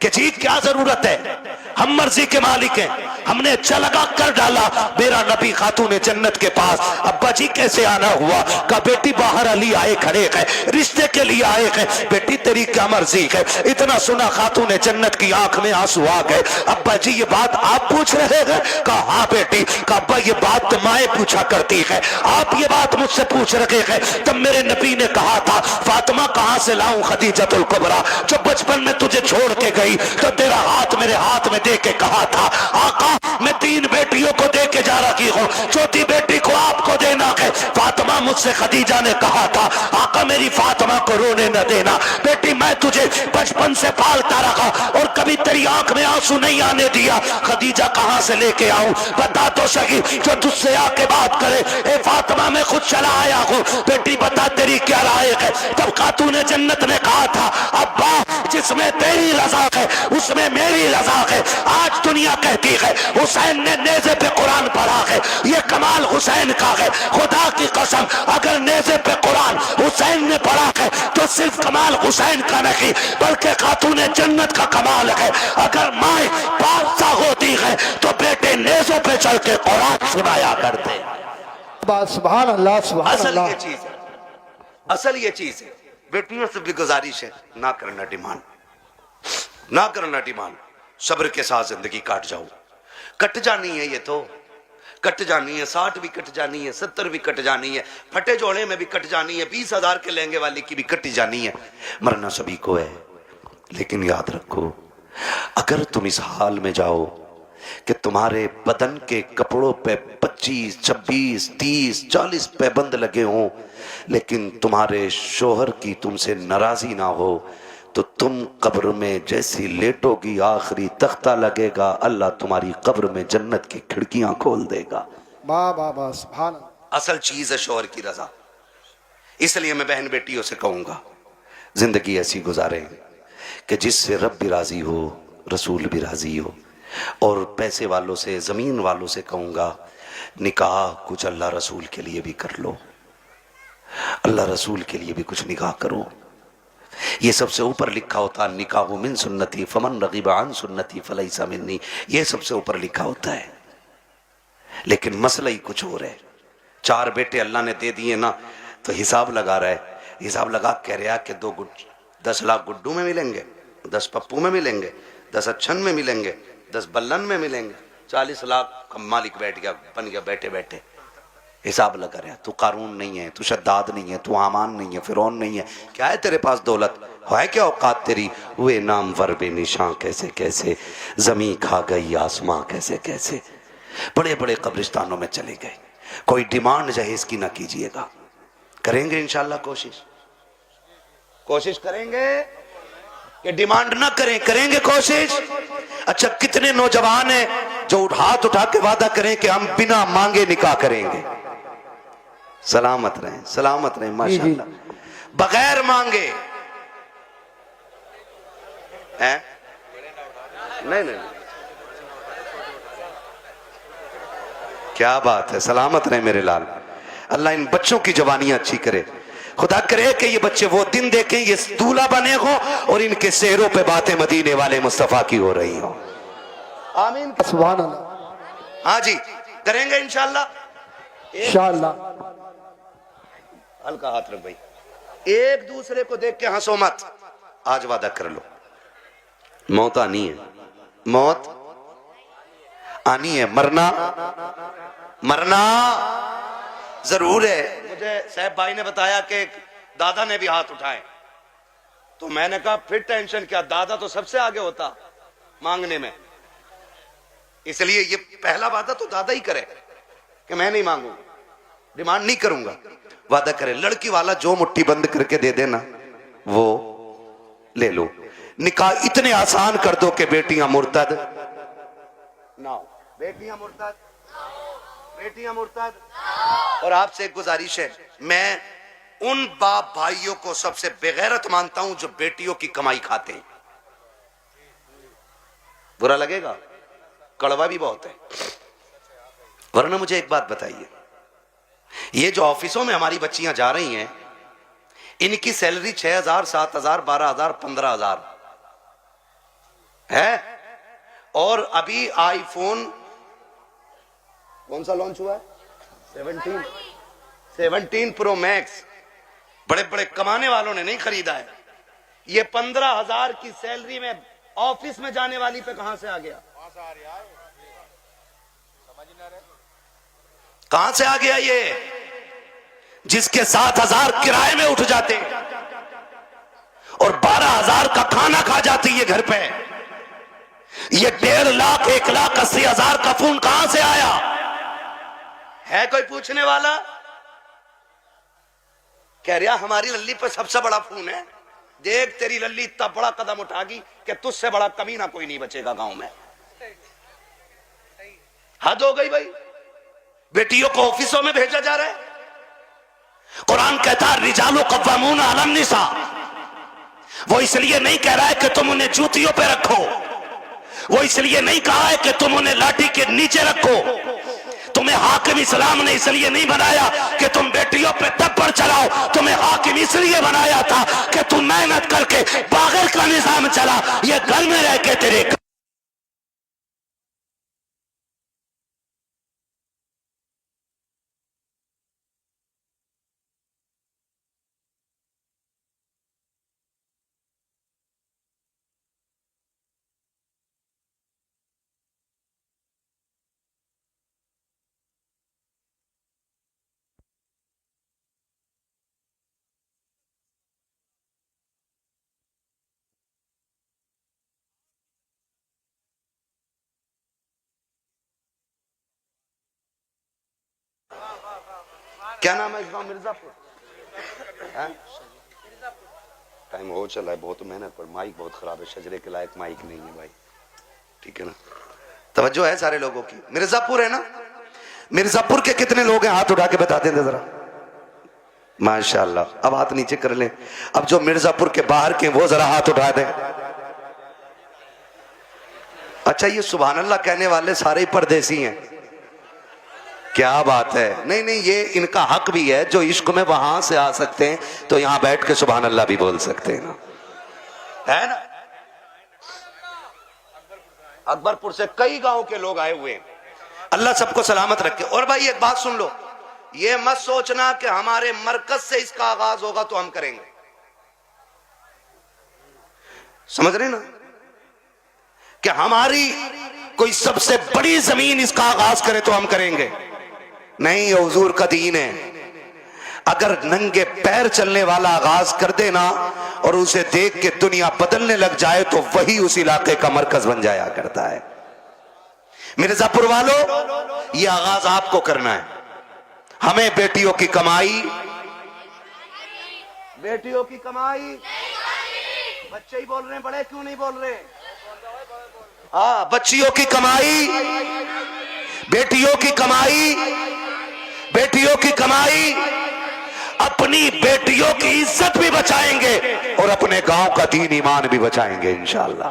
कि जी क्या जरूरत है, हम मर्जी के मालिक हैं, हमने अच्छा लगा कर डाला, मेरा नबी खातून जन्नत के पास। अब्बा जी कैसे आना हुआ? का बेटी बाहर अली आए खड़े हैं, रिश्ते के लिए आए हैं, बेटी तेरी क्या मर्जी है? इतना सुना खातून जन्नत की आंख में आंसू आ गए। अब्बा जी ये बात आप पूछ रहे हैं? कहा हाँ बेटी। का अब्बा ये बात तो माए पूछा करती है, आप ये बात मुझसे पूछ रहे हैं। तब मेरे नबी ने कहा था फातिमा कहां से लाऊं खदीजतुल कुबरा, जो बचपन में तुझे छोड़ के गई तो तेरा हाथ मेरे हाथ में दे के कहा था आका मैं 3 बेटियों को दे के जा रही हूँ, चौथी बेटी को आपको देना है। फातिमा मुझसे खदीजा ने कहा था आका मेरी फातिमा को रोने न देना, बेटी मैं तुझे बचपन से पालता रहा और कभी तेरी आंख में आंसू नहीं आने दिया। खदीजा कहां से लेके आऊं? बता तो सही, जो तुझसे आके बात करे। ए फातिमा मैं खुद चला आया हूँ, बेटी बता तेरी क्या राय है? तब खातून जन्नत ने कहा था अब्बा जिसमें तेरी रजा है उसमें मेरी रजा है। आज दुनिया कहती है हुसैन ने नेज़े पे कुरान पढ़ा है, ये कमाल हुसैन का है। खुदा की कसम अगर नेज़े पे कुरान हुसैन ने पढ़ा है तो सिर्फ कमाल हुसैन का नहीं बल्कि खातून जन्नत का कमाल है। अगर माए बादशाह होती है तो बेटे नेज़ों पे चल के कुरान सुनाया करते। सुभान अल्लाह सुभान असल अल्लाह। ये चीज है, असल ये चीज है। बेटियों से भी गुजारिश है ना करना डिमांड, ना करना डिमांड। सब्र के साथ जिंदगी काट जाओ, कट जानी है ये तो कट जानी है। 60 भी कट जानी है, 70 भी कट जानी है, फटे जोड़े में भी कट जानी है, 20,000 के लहंगे वाली की भी कट जानी है। मरना सभी को है, लेकिन याद रखो अगर तुम इस हाल में जाओ कि तुम्हारे बदन के कपड़ों पे 25, 26, 30, 40 पैबंद लगे हों, लेकिन तुम्हारे शोहर की तुमसे नाराजी ना हो, तो तुम कब्र में जैसी लेटोगी, आखिरी तख्ता लगेगा, अल्लाह तुम्हारी कब्र में जन्नत की खिड़कियां खोल देगा। वाह वाह वाह सुभान अल्लाह। असल चीज है शोहर की रजा। इसलिए मैं बहन बेटियों से कहूंगा, जिंदगी ऐसी गुजारें कि जिससे रब भी राजी हो, रसूल भी राजी हो। और पैसे वालों से, जमीन वालों से कहूंगा, निकाह कुछ अल्लाह रसूल के लिए भी कर लो, अल्लाह रसूल के लिए भी कुछ निकाह करो। ये सबसे ऊपर लिखा होता, निकाह मिन सुन्नती फमन रगीबा अन सुन्नती फलैसा मिन्नी, ये सबसे ऊपर लिखा होता है। लेकिन मसला ही कुछ और है। 4 बेटे अल्लाह ने दे दिए ना, तो हिसाब लगा रहा है, हिसाब लगा कह रहा कि 10 लाख गुड्डू में मिलेंगे, 10 पप्पू में मिलेंगे, 10 अच्छन में मिलेंगे, 10 बल्लन में मिलेंगे, 40 लाख का मालिक बैठ गया, बन गया बैठे बैठे। हिसाब लगा रहा है। तू कारून नहीं है, तू शद्दाद नहीं है, तू आमान नहीं है, फिरौन नहीं है, क्या है तेरे पास दौलत है, क्या औकात तेरी? हुए नाम वर बेनिशां कैसे कैसे, जमी खा गई आसमां कैसे कैसे। बड़े बड़े कब्रिस्तानों में चले गए। कोई डिमांड जहेज की ना कीजिएगा। करेंगे इंशाल्लाह कोशिश, कोशिश करेंगे कि डिमांड ना करें, करेंगे कोशिश। अच्छा, कितने नौजवान हैं जो हाथ उठा के वादा करें कि हम बिना मांगे निकाह करेंगे? सलामत रहें माशाल्लाह, बगैर मांगे हैं? नहीं, क्या बात है, सलामत रहे मेरे लाल। अल्लाह इन बच्चों की जवानियां अच्छी करे। खुदा करे कि ये बच्चे वो दिन देखें, ये दूल्हा बने हो और इनके चेहरों पे बातें मदीने वाले मुस्तफा की हो रही हो। आमीन, सुभान अल्लाह। हाँ जी, करेंगे इंशाल्लाह। इंशाअल्लाह। हल्का हाथ रख भाई, एक दूसरे को देख के हंसो मत। आज वादा कर लो, मौत आनी है, मौत आनी है, मरना जरूर है। मुझे साहब भाई ने बताया कि दादा ने भी हाथ उठाए, तो मैंने कहा फिर टेंशन क्या, दादा तो सबसे आगे होता मांगने में, इसलिए ये पहला वादा तो दादा ही करे कि मैं नहीं मांगूंगा, डिमांड नहीं करूंगा। वादा करे, लड़की वाला जो मुट्ठी बंद करके दे देना वो ले लो। निकाह इतने आसान कर दो कि बेटियां मुर्तद ना हो, बेटियां मुर्तद, बेटियां मुर्तद। और आपसे एक गुजारिश है, मैं उन बाप भाइयों को सबसे बेगैरत मानता हूं जो बेटियों की कमाई खाते हैं। बुरा लगेगा, कड़वा भी बहुत है। वरना मुझे एक बात बताइए, ये जो ऑफिसों में हमारी बच्चियां जा रही हैं, इनकी सैलरी 6,000, 7,000, 12,000, 15,000 है। और अभी आईफोन कौन सा लॉन्च हुआ है? 17 प्रो मैक्स बड़े बड़े कमाने वालों ने नहीं खरीदा है। ये 15,000 की सैलरी में ऑफिस में जाने वाली पे कहां से आ गया? कहां से आ गया ये, जिसके 7,000 किराए में उठ जाते और 12,000 का खाना खा जाती है घर पे। ये 1.5 लाख, 1,80,000 का फोन कहां से आया? है कोई पूछने वाला? कह रहा हमारी लल्ली पे सबसे बड़ा फोन है। देख तेरी लल्ली इतना बड़ा कदम उठागी कि तुझसे बड़ा कमीना कोई नहीं बचेगा गांव में। हद हो गई भाई, बेटियों को ऑफिसों में भेजा जा रहा है। कुरान कहता है रिजालु कव्वामून अलन निसा। वो इसलिए नहीं कह रहा है कि तुम उन्हें जूतियों पे रखो, वो इसलिए नहीं कहा है कि तुम उन्हें लाठी के नीचे रखो। तुम्हें हाकिम इस्लाम ने इसलिए नहीं बनाया कि तुम बेटियों पे थप्पड़ चलाओ, तुम्हें हाकिम इसलिए बनाया था कि तुम मेहनत करके बागर का निजाम चला, ये घर में रह के तेरे क्या नाम है इस गांव? मिर्जापुर। टाइम हो चला है, बहुत मेहनत पर माइक बहुत खराब है, शजरे के लायक माइक नहीं है भाई, ठीक है ना? तवज्जो है सारे लोगों की। मिर्जापुर है ना? मिर्जापुर के कितने लोग हैं हाथ उठा के बता दें जरा। माशाल्लाह। अब हाथ नीचे कर लें। अब जो मिर्जापुर के बाहर के वो जरा हाथ उठा दें। अच्छा, ये सुभान अल्लाह कहने वाले सारे ही परदेसी हैं, क्या बात है। नहीं नहीं, ये इनका हक भी है, जो इश्क में वहां से आ सकते हैं तो यहां बैठ के सुभान अल्लाह भी बोल सकते हैं ना, है ना? अकबरपुर से कई गांव के लोग आए हुए हैं, अल्लाह सबको सलामत रखे। और भाई एक बात सुन लो, ये मत सोचना कि हमारे मरकज से इसका आगाज होगा तो हम करेंगे, समझ रहे ना? कि हमारी कोई सबसे बड़ी जमीन इसका आगाज करे तो हम करेंगे, नहीं, ये हुजूर का दीन है। अगर नंगे पैर चलने वाला आगाज कर देना और उसे देख के दुनिया बदलने लग जाए तो वही उस इलाके का मरकज बन जाया करता है। मिर्जापुर वालों, ये आगाज आपको करना है। हमें बेटियों की कमाई, बेटियों की कमाई, बच्चे ही बोल रहे हैं, बड़े क्यों नहीं बोल रहे? हाँ, बच्चियों की कमाई, बेटियों की कमाई, बेटियों की कमाई, अपनी बेटियों की इज्जत भी बचाएंगे और अपने गांव का दीन ईमान भी बचाएंगे इंशाअल्लाह।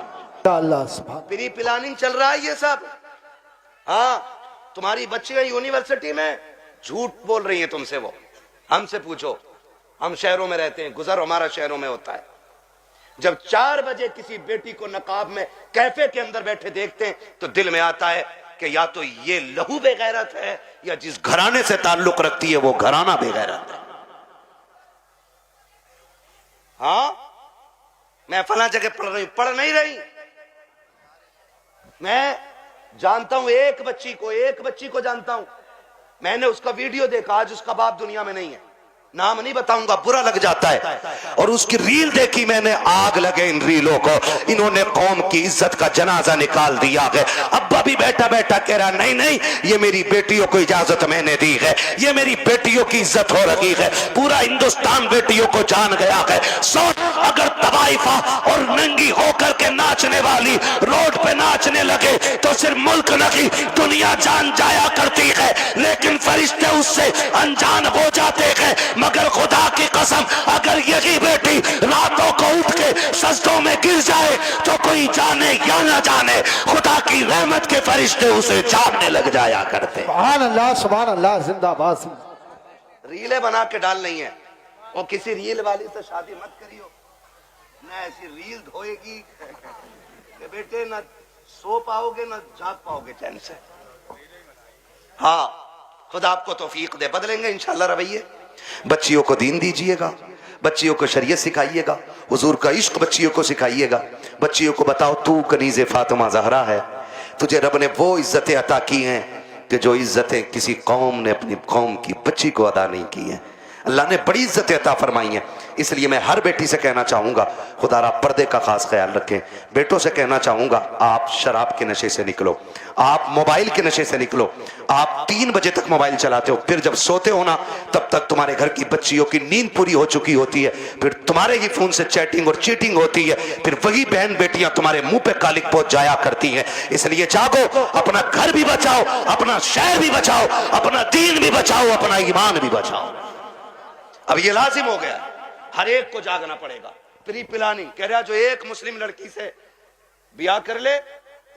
प्री प्लानिंग चल रहा है ये सब। हाँ, तुम्हारी बच्चियां यूनिवर्सिटी में झूठ बोल रही हैं तुमसे, वो हमसे पूछो, हम शहरों में रहते हैं, गुजर हमारा शहरों में होता है। जब 4 बजे किसी बेटी को नकाब में कैफे के अंदर बैठे देखते हैं तो दिल में आता है कि या तो ये लहू बेगैरत है या जिस घराने से ताल्लुक रखती है वो घराना बेगैरत है। हाँ, मैं फला जगह पढ़ रही हूं, पढ़ नहीं रही। मैं जानता हूं एक बच्ची को जानता हूं, मैंने उसका वीडियो देखा, आज उसका बाप दुनिया में नहीं है, नाम नहीं बताऊंगा, बुरा लग जाता है। और उसकी रील देखी मैंने, आग लगे इन रीलों को, इन्होंने कौम की इज्जत का जनाजा निकाल दिया है। अब्बा भी बैठा बैठा कह रहा, नहीं नहीं, ये मेरी बेटियों को इजाजत मैंने दी है, ये मेरी बेटियों की इज्जत हो रही है, पूरा हिंदुस्तान बेटियों को जान गया है। सोच, अगर तवाइफा और नंगी होकर के नाचने वाली रोड पे नाचने लगे तो सिर्फ मुल्क नहीं दुनिया जान जाया करती है, लेकिन फरिश्ते उससे अनजान हो जाते हैं। मगर खुदा की कसम, अगर यही बेटी रातों को उठ के सजदों में गिर जाए तो कोई जाने या ना जाने, खुदा की रहमत के फरिश्ते उसे जानने लग जाया करते। सुभान अल्लाह, जिंदाबाद। रीलें बना के डाल नहीं है, और किसी रील वाली से शादी मत करियो, ना ऐसी रील धोएगी कि बेटे ना सो पाओगे ना जाग पाओगे चैन से। हाँ, खुदा आपको तौफीक दे, बदलेंगे इंशाल्लाह रवैये। बच्चियों को दीन दीजिएगा, बच्चियों को शरीयत सिखाइएगा, हुजूर का इश्क बच्चियों को सिखाइएगा। बच्चियों को बताओ, तू कनीज़े फातिमा ज़हरा है, तुझे रब ने वो इज्जतें अता की हैं कि जो इज्जतें किसी कौम ने अपनी कौम की बच्ची को अदा नहीं की हैं। अल्लाह ने बड़ी इज्जतें अता फरमाई हैं। इसलिए मैं हर बेटी से कहना चाहूँगा, खुदारा पर्दे का खास ख्याल रखें। बेटों से कहना चाहूँगा, आप शराब के नशे से निकलो, आप मोबाइल के नशे से निकलो। आप 3 बजे तक मोबाइल चलाते हो, फिर जब सोते हो ना तब तक तुम्हारे घर की बच्चियों की नींद पूरी हो चुकी होती है, फिर तुम्हारे ही फोन से चैटिंग और चीटिंग होती है, फिर वही बहन बेटियां तुम्हारे मुंह पे कालिक पहुंच जाया करती हैं। इसलिए जागो, अपना घर भी बचाओ, अपना शहर भी बचाओ, अपना दीन भी बचाओ, अपना ईमान भी बचाओ। अब ये लाजिम हो गया, हर एक को जागना पड़ेगा। प्री प्लानिंग कह रहा, जो एक मुस्लिम लड़की से ब्याह कर ले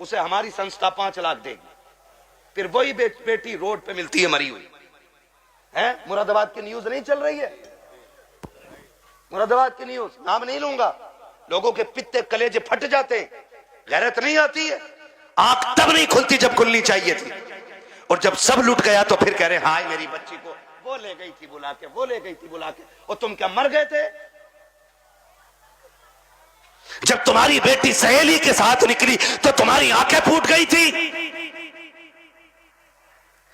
उसे हमारी संस्था 5 लाख देगी, फिर वही बेटी रोड पे मिलती है मरी हुई है। मुरादाबाद की न्यूज नहीं चल रही है, मुरादाबाद की न्यूज, नाम नहीं लूंगा, लोगों के पित्ते कलेजे फट जाते हैं, गैरत नहीं आती है। आंख तब नहीं खुलती जब खुलनी चाहिए थी, और जब सब लुट गया तो फिर कह रहे, हाय मेरी बच्ची को वो ले गई थी बुला के, वो ले गई थी बुला के, और तुम क्या मर गए थे? जब तुम्हारी बेटी सहेली के साथ निकली तो तुम्हारी आंखें फूट गई थी?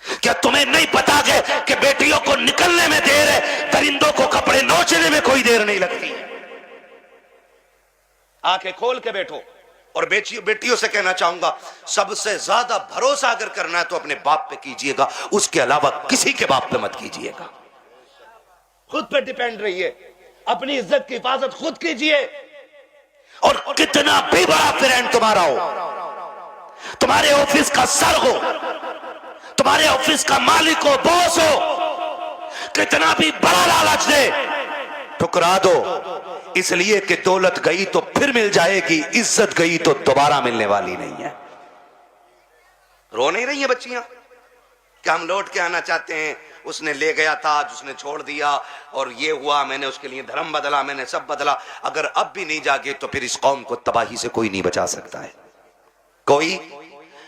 क्या तुम्हें नहीं पता कि बेटियों को निकलने में देर है, परिंदों को कपड़े नोचने में कोई देर नहीं लगती? आंखें खोल के बैठो। और बेटियों से कहना चाहूंगा, सबसे ज्यादा भरोसा अगर करना है तो अपने बाप पे कीजिएगा, उसके अलावा किसी के बाप पे मत कीजिएगा। खुद पे डिपेंड रहिए, अपनी इज्जत की हिफाजत खुद कीजिए। और कितना भी बड़ा फ्रेंड तुम्हारा हो, तुम्हारे ऑफिस का सर हो, तुम्हारे ऑफिस का मालिक हो, बॉस हो, कितना भी बड़ा लालच दे, ठुकरा दो। इसलिए कि दौलत गई तो फिर मिल जाएगी, इज्जत गई तो दोबारा मिलने वाली नहीं है। रो नहीं रही है बच्चियां कि हम लौट के आना चाहते हैं, उसने ले गया था, उसने छोड़ दिया, और ये हुआ, मैंने उसके लिए धर्म बदला, मैंने सब बदला। अगर अब भी नहीं जागे तो फिर इस कौम को तबाही से कोई नहीं बचा सकता है, कोई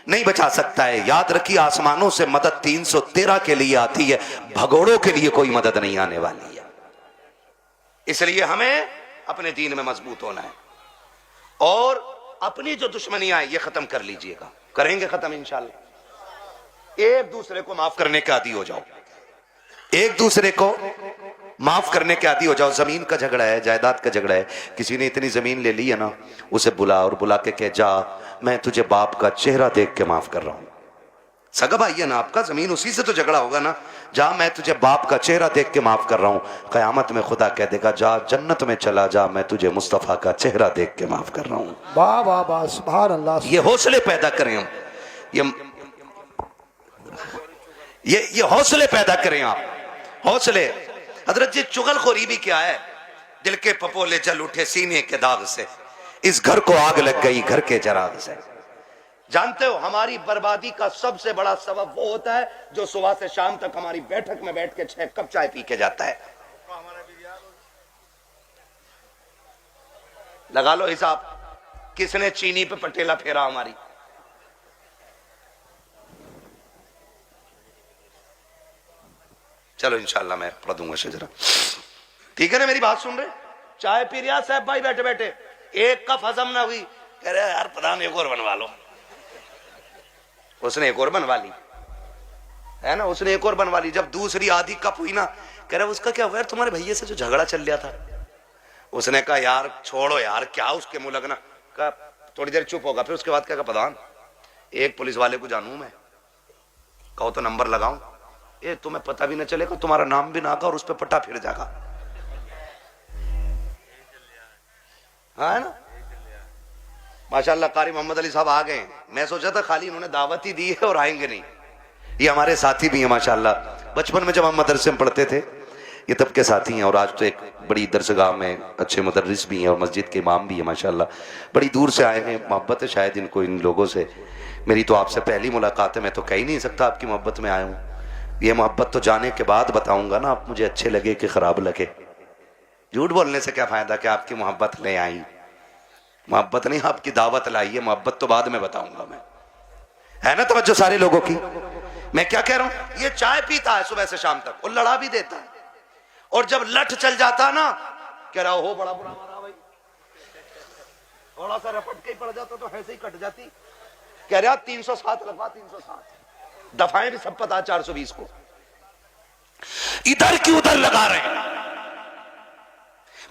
नहीं बचा सकता है। याद रखिए, आसमानों से मदद 313 के लिए आती है, भगोड़ों के लिए कोई मदद नहीं आने वाली है। इसलिए हमें अपने दीन में मजबूत होना है, और अपनी जो दुश्मनियां हैं ये खत्म कर लीजिएगा, करेंगे खत्म इंशाल्लाह। एक दूसरे को माफ करने के आदी हो जाओ, एक दूसरे को माफ करने के आदी हो जाओ। जमीन का झगड़ा है, जायदाद का झगड़ा है, किसी ने इतनी जमीन ले ली है ना, उसे बुला और बुला के कह, जा मैं तुझे बाप का चेहरा देख के माफ कर रहा हूं। सगा भाई है ना आपका, जमीन उसी से तो झगड़ा होगा ना। जा मैं तुझे बाप का चेहरा देख के माफ कर रहा हूं। कयामत में खुदा कह देगा, जा जन्नत में चला जा, मैं तुझे मुस्तफा का चेहरा देख के माफ कर रहा हूं। वाह वाह वाह, सुभान अल्लाह। ये हौसले पैदा करें हम, ये हौसले पैदा करें आप, हौसले। हजरत जी, चुगलखोरी भी क्या है? दिल के पपोले जल उठे सीने के दाग से, इस घर को आग लग गई घर के जराग से। जानते हो, हमारी बर्बादी का सबसे बड़ा सबब वो होता है जो सुबह से शाम तक हमारी बैठक में बैठ के 6 कप चाय पी के जाता है। लगा लो हिसाब, किसने चीनी पे पटेला फेरा हमारी। चलो इंशाल्लाह मैं पढ़ दूंगा शजरा, ठीक है ना? मेरी बात सुन रहे? चाय पी रिया साहब भाई बैठे बैठे, एक कप हजम ना हुई, कह रहे यार प्रधान एक और बनवा लो। उसने एक और बनवा ली, है ना, उसने एक और बनवा ली। जब दूसरी आधी कप हुई ना, कह रहे उसका क्या हुआ यार, तुम्हारे भैया से जो झगड़ा चल रहा था। उसने कहा यार छोड़ो यार, क्या उसके मुंह लगना। कहा थोड़ी देर चुप होगा, फिर उसके बाद क्या कहा, प्रधान एक पुलिस वाले को जानू मैं, कहो तो नंबर लगाऊं, ये तुम्हें पता भी न चलेगा, तुम्हारा नाम भी ना आगा और उस पर पट्टा फिर जाएगा। हाँ है ना, माशाल्लाह कारी मोहम्मद अली साहब आ गए। मैं सोचा था खाली इन्होंने दावत ही दी है और आएंगे नहीं। ये हमारे साथी भी हैं माशाल्लाह, बचपन में जब हम मदरसे में पढ़ते थे ये तब के साथी हैं, और आज तो एक बड़ी दरसगाह में अच्छे मुदर्रिस भी हैं और मस्जिद के इमाम भी हैं माशाल्लाह। बड़ी दूर से आए हैं, मोहब्बत है शायद इनको इन लोगों से। मेरी तो आपसे पहली मुलाकात है, मैं तो कह ही नहीं सकता आपकी मोहब्बत में आया हूँ। ये मोहब्बत तो जाने के बाद बताऊंगा ना, आप मुझे अच्छे लगे कि खराब लगे। झूठ बोलने से क्या फायदा कि आपकी मोहब्बत ले आई, मोहब्बत नहीं आपकी दावत लाई है, मोहब्बत तो बाद में बताऊंगा मैं, है ना। तवज्जो सारे लोगों की, मैं क्या कह रहा हूं, ये चाय पीता है सुबह से शाम तक और लड़ा भी देता है, और जब लठ चल जाता ना, कह रहा हो बड़ा बुरा मारा भाई, थोड़ा सा रपट के ही पड़ जाता तो ऐसे ही कट जाती। कह रहा 307 लगवा, 307 दफाएं भी सब पता, 420 को इधर की उधर लगा रहे हैं,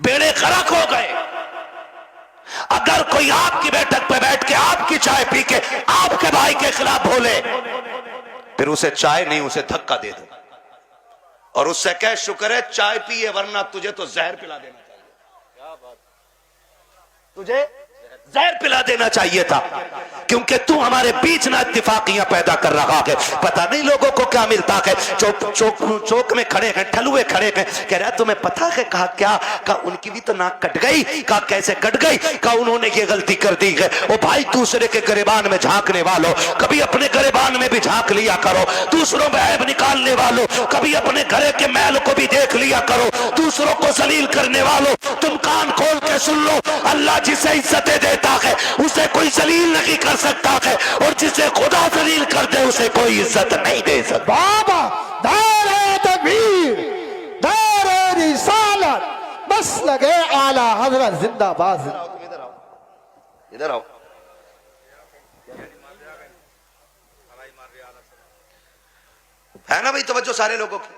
बेड़े गर्क हो गए। अगर कोई आपकी बैठक पे बैठ के आपकी चाय पी के आपके भाई के खिलाफ बोले, फिर उसे चाय नहीं उसे धक्का दे दो और उससे कह शुक्र है चाय पिए, वरना तुझे तो जहर पिला देना चाहिए। क्या बात, तुझे जहर पिला देना चाहिए था, क्योंकि तू हमारे बीच ना इत्तेफाकियां पैदा कर रहा है। पता नहीं लोगों को क्या मिलता है, चौक में खड़े हैं, ठलुए खड़े हैं, कह रहा तुम्हें पता है, कहा क्या, कहा उनकी भी तो नाक कट गई, कहा कैसे कट गई, कहा उन्होंने ये गलती कर दी है। ओ भाई, दूसरे के गिरेबान में झांकने वालों, कभी अपने गिरेबान में भी झांक लिया करो। दूसरों में ऐब निकालने वालों, कभी अपने घरे के मैल को भी देख लिया करो। दूसरों को जलील करने वालों, तुम कान खोल के सुन लो, अल्लाह जिसे इज्जतें देता है उसे कोई जलील नहीं कर सकता है, और जिसे खुदा जलील कर दे उसे कोई इज्जत नहीं दे सकता। बाबा दारे तकबीर, दारे रिसालत, बस लगे आला हजरत जिंदाबाद। इधर आओ, इधर आओ। है ना भाई तवज्जो सारे लोगों की।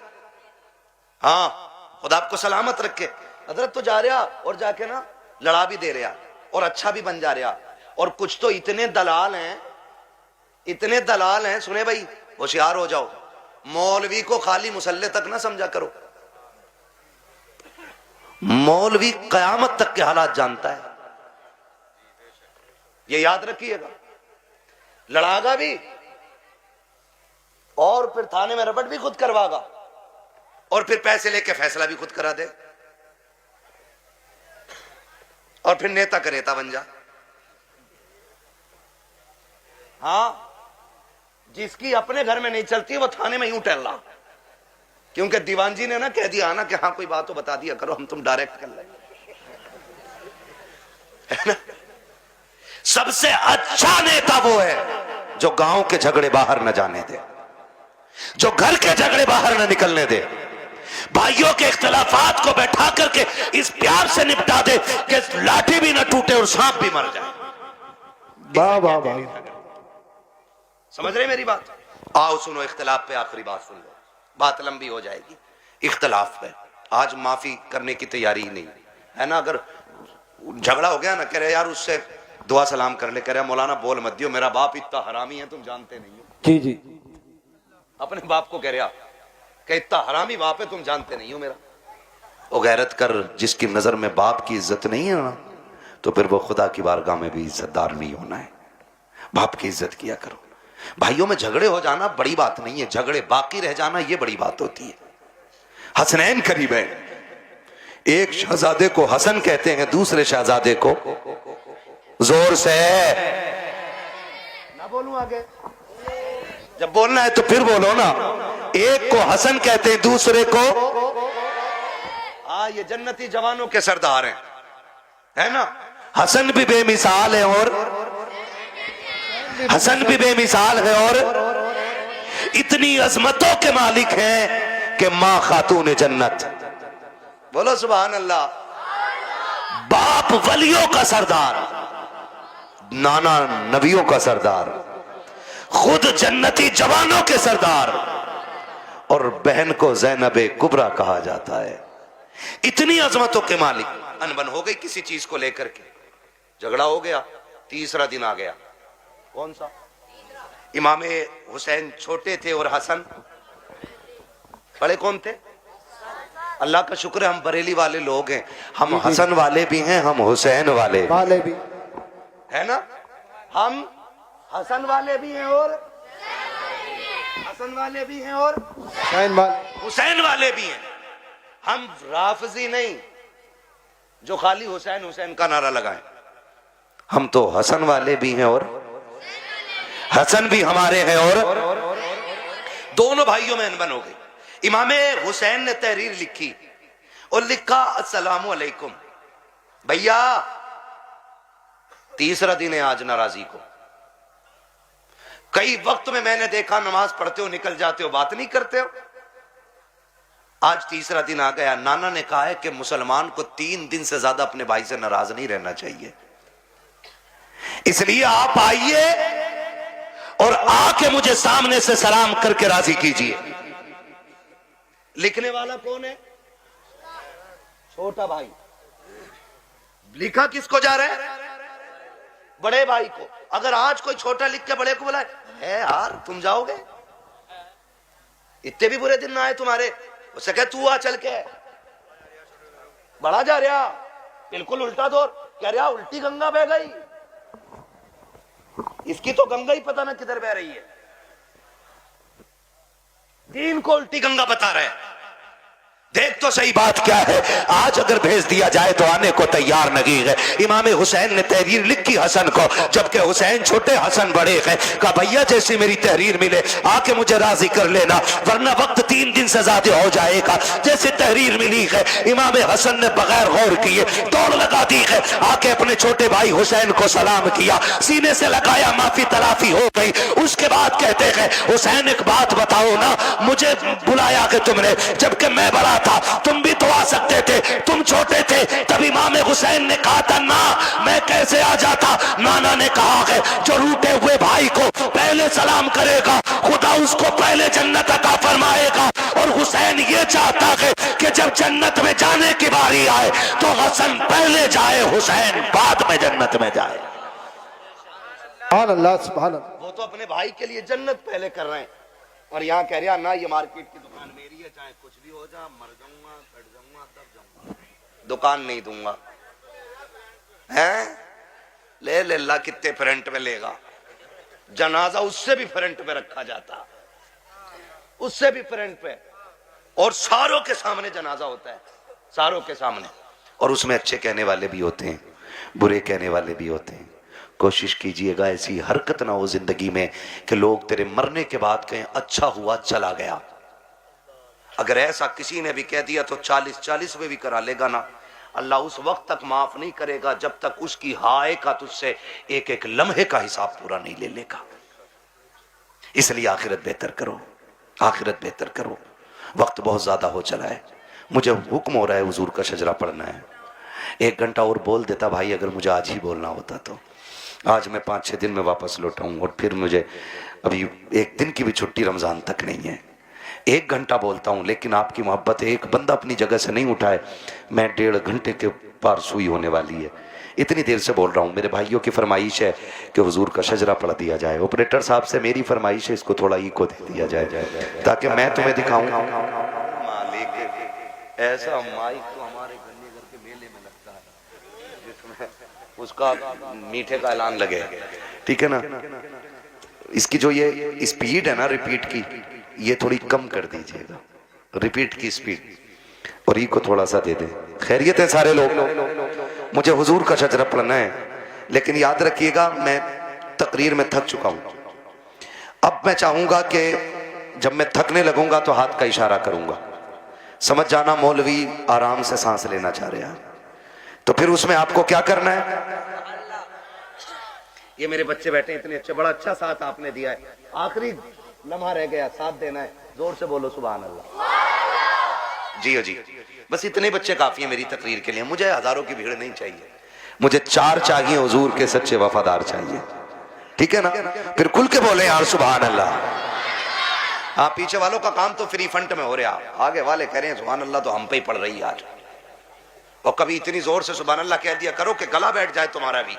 हाँ, खुदा आपको सलामत रखे। हजरत तो जा रहा और जाके ना लड़ा भी दे रहा और अच्छा भी बन जा रहा, और कुछ तो इतने दलाल हैं, इतने दलाल हैं। सुने भाई, होशियार हो जाओ, मौलवी को खाली मुसल्ले तक ना समझा करो। मौलवी कयामत तक के हालात जानता है, ये याद रखिएगा। लड़ागा भी और फिर थाने में रबट भी खुद करवागा और फिर पैसे लेके फैसला भी खुद करा दे और फिर नेता का नेता बन जा। हाँ, जिसकी अपने घर में नहीं चलती वो थाने में यूं टहल रहा, क्योंकि दीवान जी ने ना कह दिया ना कि हाँ कोई बात तो बता दिया करो, हम तुम डायरेक्ट कर लेंगे, है ना। सबसे अच्छा नेता वो है जो गांव के झगड़े बाहर न जाने दे, जो घर के झगड़े बाहर न निकलने दे, भाइयों के इख्तिलाफात को बैठा करके इस प्यार से निपटा दे कि लाठी भी न टूटे और सांप भी मर जाए। वाह वाह वाह, समझ रहे मेरी बात? आओ सुनो, इख्तिलाफ पे आखिरी बात सुन लो, बात लंबी हो जाएगी। इख्तिलाफ पे आज माफी करने की तैयारी ही नहीं है ना। अगर झगड़ा हो गया ना, कह रहे यार उससे दुआ सलाम कर ले, कह रहे मौलाना बोल मत दियो, मेरा बाप इतना हरामी है तुम जानते नहीं हो। जी जी, अपने बाप को कह रहा कि इतना हरामी बाप है तुम जानते नहीं हो मेरा। वो गैरत कर, जिसकी नजर में बाप की इज्जत नहीं है ना, तो फिर वो खुदा की बारगाह में भी इज्जतदार नहीं होना है। बाप की इज्जत किया करो। भाइयों में झगड़े हो जाना बड़ी बात नहीं है, झगड़े बाकी रह जाना ये बड़ी बात होती है। हसनैन करीब है, एक शहजादे को हसन कहते हैं, दूसरे शहजादे को जोर से ना बोलूं आगे, जब बोलना है तो फिर बोलो ना। एक को हसन कहते हैं, दूसरे को ये जन्नती जवानों के सरदार हैं, है ना। हसन भी बेमिसाल है और हसन भी बेमिसाल है और इतनी अजमतों के मालिक हैं कि मां खातून जन्नत, बोलो सुभान अल्लाह। बाप वलियों का सरदार, नाना नबियों का सरदार, खुद जन्नती जवानों के सरदार, और बहन को ज़ैनबे कुबरा कहा जाता है। इतनी अजमतों के मालिक। अनबन हो गई किसी चीज को लेकर के, झगड़ा हो गया, तीसरा दिन आ गया। कौन सा? इमामे हुसैन छोटे थे और हसन बड़े। कौन थे? अल्लाह का शुक्र है हम बरेली वाले लोग हैं, हम हसन वाले भी हैं, हम हुसैन वाले भी है ना। हम हसन वाले भी हैं और हसन वाले भी हैं और हुसैन वाले भी हैं। हम राफजी नहीं जो खाली हुसैन हुसैन का नारा लगाएं, हम तो हसन वाले भी हैं और हसन भी हमारे हैं। और दोनों भाइयों में अनबन हो गई। इमामे हुसैन ने तहरीर लिखी और लिखा अस्सलामु अलैकुम भैया, तीसरा दिन है आज नाराजी को। कई वक्त में मैंने देखा नमाज पढ़ते हो निकल जाते हो, बात नहीं करते हो। आज तीसरा दिन आ गया। नाना ने कहा है कि मुसलमान को 3 दिन से ज्यादा अपने भाई से नाराज नहीं रहना चाहिए, इसलिए आप आइए और आके मुझे सामने से सलाम करके राजी कीजिए। लिखने वाला कौन है? छोटा भाई। लिखा किसको जा रहा है? बड़े भाई को। अगर आज कोई छोटा लिख के बड़े को बोला है यार तुम जाओगे, इतने भी बुरे दिन ना आए तुम्हारे, उससे कह तू आ चल के। बड़ा जा रहा बिल्कुल उल्टा दौर, कह रहा उल्टी गंगा बह गई, इसकी तो गंगा ही पता ना किधर बह रही है। दीन को उल्टी गंगा बता रहे हैं। देख तो सही बात क्या है। आज अगर भेज दिया जाए तो आने को तैयार नहीं है। इमाम हुसैन ने तहरीर लिखी हसन को, जबकि हुसैन छोटे हसन बड़े हैं। कहा भैया जैसी मेरी तहरीर मिले आके मुझे राजी कर लेना, वरना वक्त 3 दिन से ज्यादा हो जाएगा। जैसे तहरीर मिली है इमाम हसन ने बगैर गौर किए दौड़ लगा दी है, आके अपने छोटे भाई हुसैन को सलाम किया, सीने से लगाया, माफी तलाफी हो गई। उसके बाद कहते हैं हुसैन एक बात बताओ ना, मुझे बुलाया कि तुमने, जबकि मैं बड़ा था, तुम भी तो आ सकते थे, तुम छोटे थे। तब इमाम हुसैन ने कहा था ना मैं कैसे आ जाता। नाना ने कहा है जो रूठे हुए भाई को पहले सलाम करेगा खुदा उसको पहले जन्नत अता फरमाएगा। और हुसैन ये चाहता है कि जब जन्नत में जाने की बारी आए तो हसन पहले जाए, हुसैन बाद में जन्नत में जाए। सुभान अल्लाह, सुभान अल्लाह। वो तो अपने भाई के लिए जन्नत पहले कर रहे हैं और यहाँ कह रहा ना ये मार्केट की दुकान मेरी है, चाहे कुछ भी हो जाए, मर जाऊंगा कट जाऊंगा तब जाऊंगा। दुकान नहीं दूंगा। हैं? ले ले ला, कितने फ्रंट में लेगा? जनाजा उससे भी फ्रंट पे रखा जाता, उससे भी फ्रंट पे, और सारों के सामने जनाजा होता है, सारों के सामने। और उसमें अच्छे कहने वाले भी होते हैं, बुरे कहने वाले भी होते हैं। कोशिश कीजिएगा ऐसी हरकत ना हो जिंदगी में कि लोग तेरे मरने के बाद कहें अच्छा हुआ चला गया। अगर ऐसा किसी ने भी कह दिया तो 40 में भी करा लेगा ना, अल्लाह उस वक्त तक माफ नहीं करेगा जब तक उसकी हाय का तुझसे एक एक लम्हे का हिसाब पूरा नहीं ले लेगा। इसलिए आखिरत बेहतर करो, आखिरत बेहतर करो। वक्त बहुत ज्यादा हो चला है, मुझे हुक्म हो रहा है हुजूर का शजरा पढ़ना है। 1 घंटा और बोल देता भाई, अगर मुझे आज ही बोलना होता तो। आज मैं 5-6 दिन में वापस लौटा हूं, और फिर मुझे अभी 1 दिन की भी छुट्टी रमजान तक नहीं है। 1 घंटा बोलता हूं, लेकिन आपकी मोहब्बत है, एक बंदा अपनी जगह से नहीं उठाए, मैं 1.5 घंटे के पार सुई होने वाली है। इतनी देर से बोल रहा हूं। मेरे भाइयों की फरमाइश है कि हुजूर का शजरा पढ़ दिया जाए। ऑपरेटर साहब से मेरी फरमाइश है, इसको थोड़ा इको दे दिया जाए ताकि मैं तुम्हें दिखाऊं। ऐसा माइक तो हमारे गन्ने घर के मेले में लगता है जिसमें उसका मीठे का ऐलान लगे, ठीक है ना। इसकी जो ये स्पीड है ना रिपीट की, ये थोड़ी कम कर दीजिएगा, रिपीट की स्पीड, और ई को थोड़ा सा दे दे। खैरियत है सारे लोग? मुझे हुजूर का शजरा पढ़ना है, लेकिन याद रखिएगा मैं तकरीर में थक चुका हूं। अब मैं चाहूंगा कि जब मैं थकने लगूंगा तो हाथ का इशारा करूंगा, समझ जाना मौलवी आराम से सांस लेना चाह रहे हैं। तो फिर उसमें आपको क्या करना है? ये मेरे बच्चे बैठे इतने अच्छे, बड़ा अच्छा साथ आपने दिया है। आखिरी लम्हा रह गया, साथ देना है, जोर से बोलो सुभान अल्लाह। जी जी, बस इतने बच्चे काफी है मेरी तकरीर के लिए। मुझे हजारों की भीड़ नहीं चाहिए, मुझे 4 चाहिए हुजूर के सच्चे वफादार चाहिए, ठीक है ना। फिर खुल के बोले यार सुभान अल्लाह। हाँ, पीछे वालों का काम तो फ्री फंड में हो रहा, आगे वाले कह रहे हैं सुभान अल्लाह तो हम पे ही पड़ रही आज। और कभी इतनी जोर से सुभान अल्लाह कह दिया करो कि गला बैठ जाए तुम्हारा भी,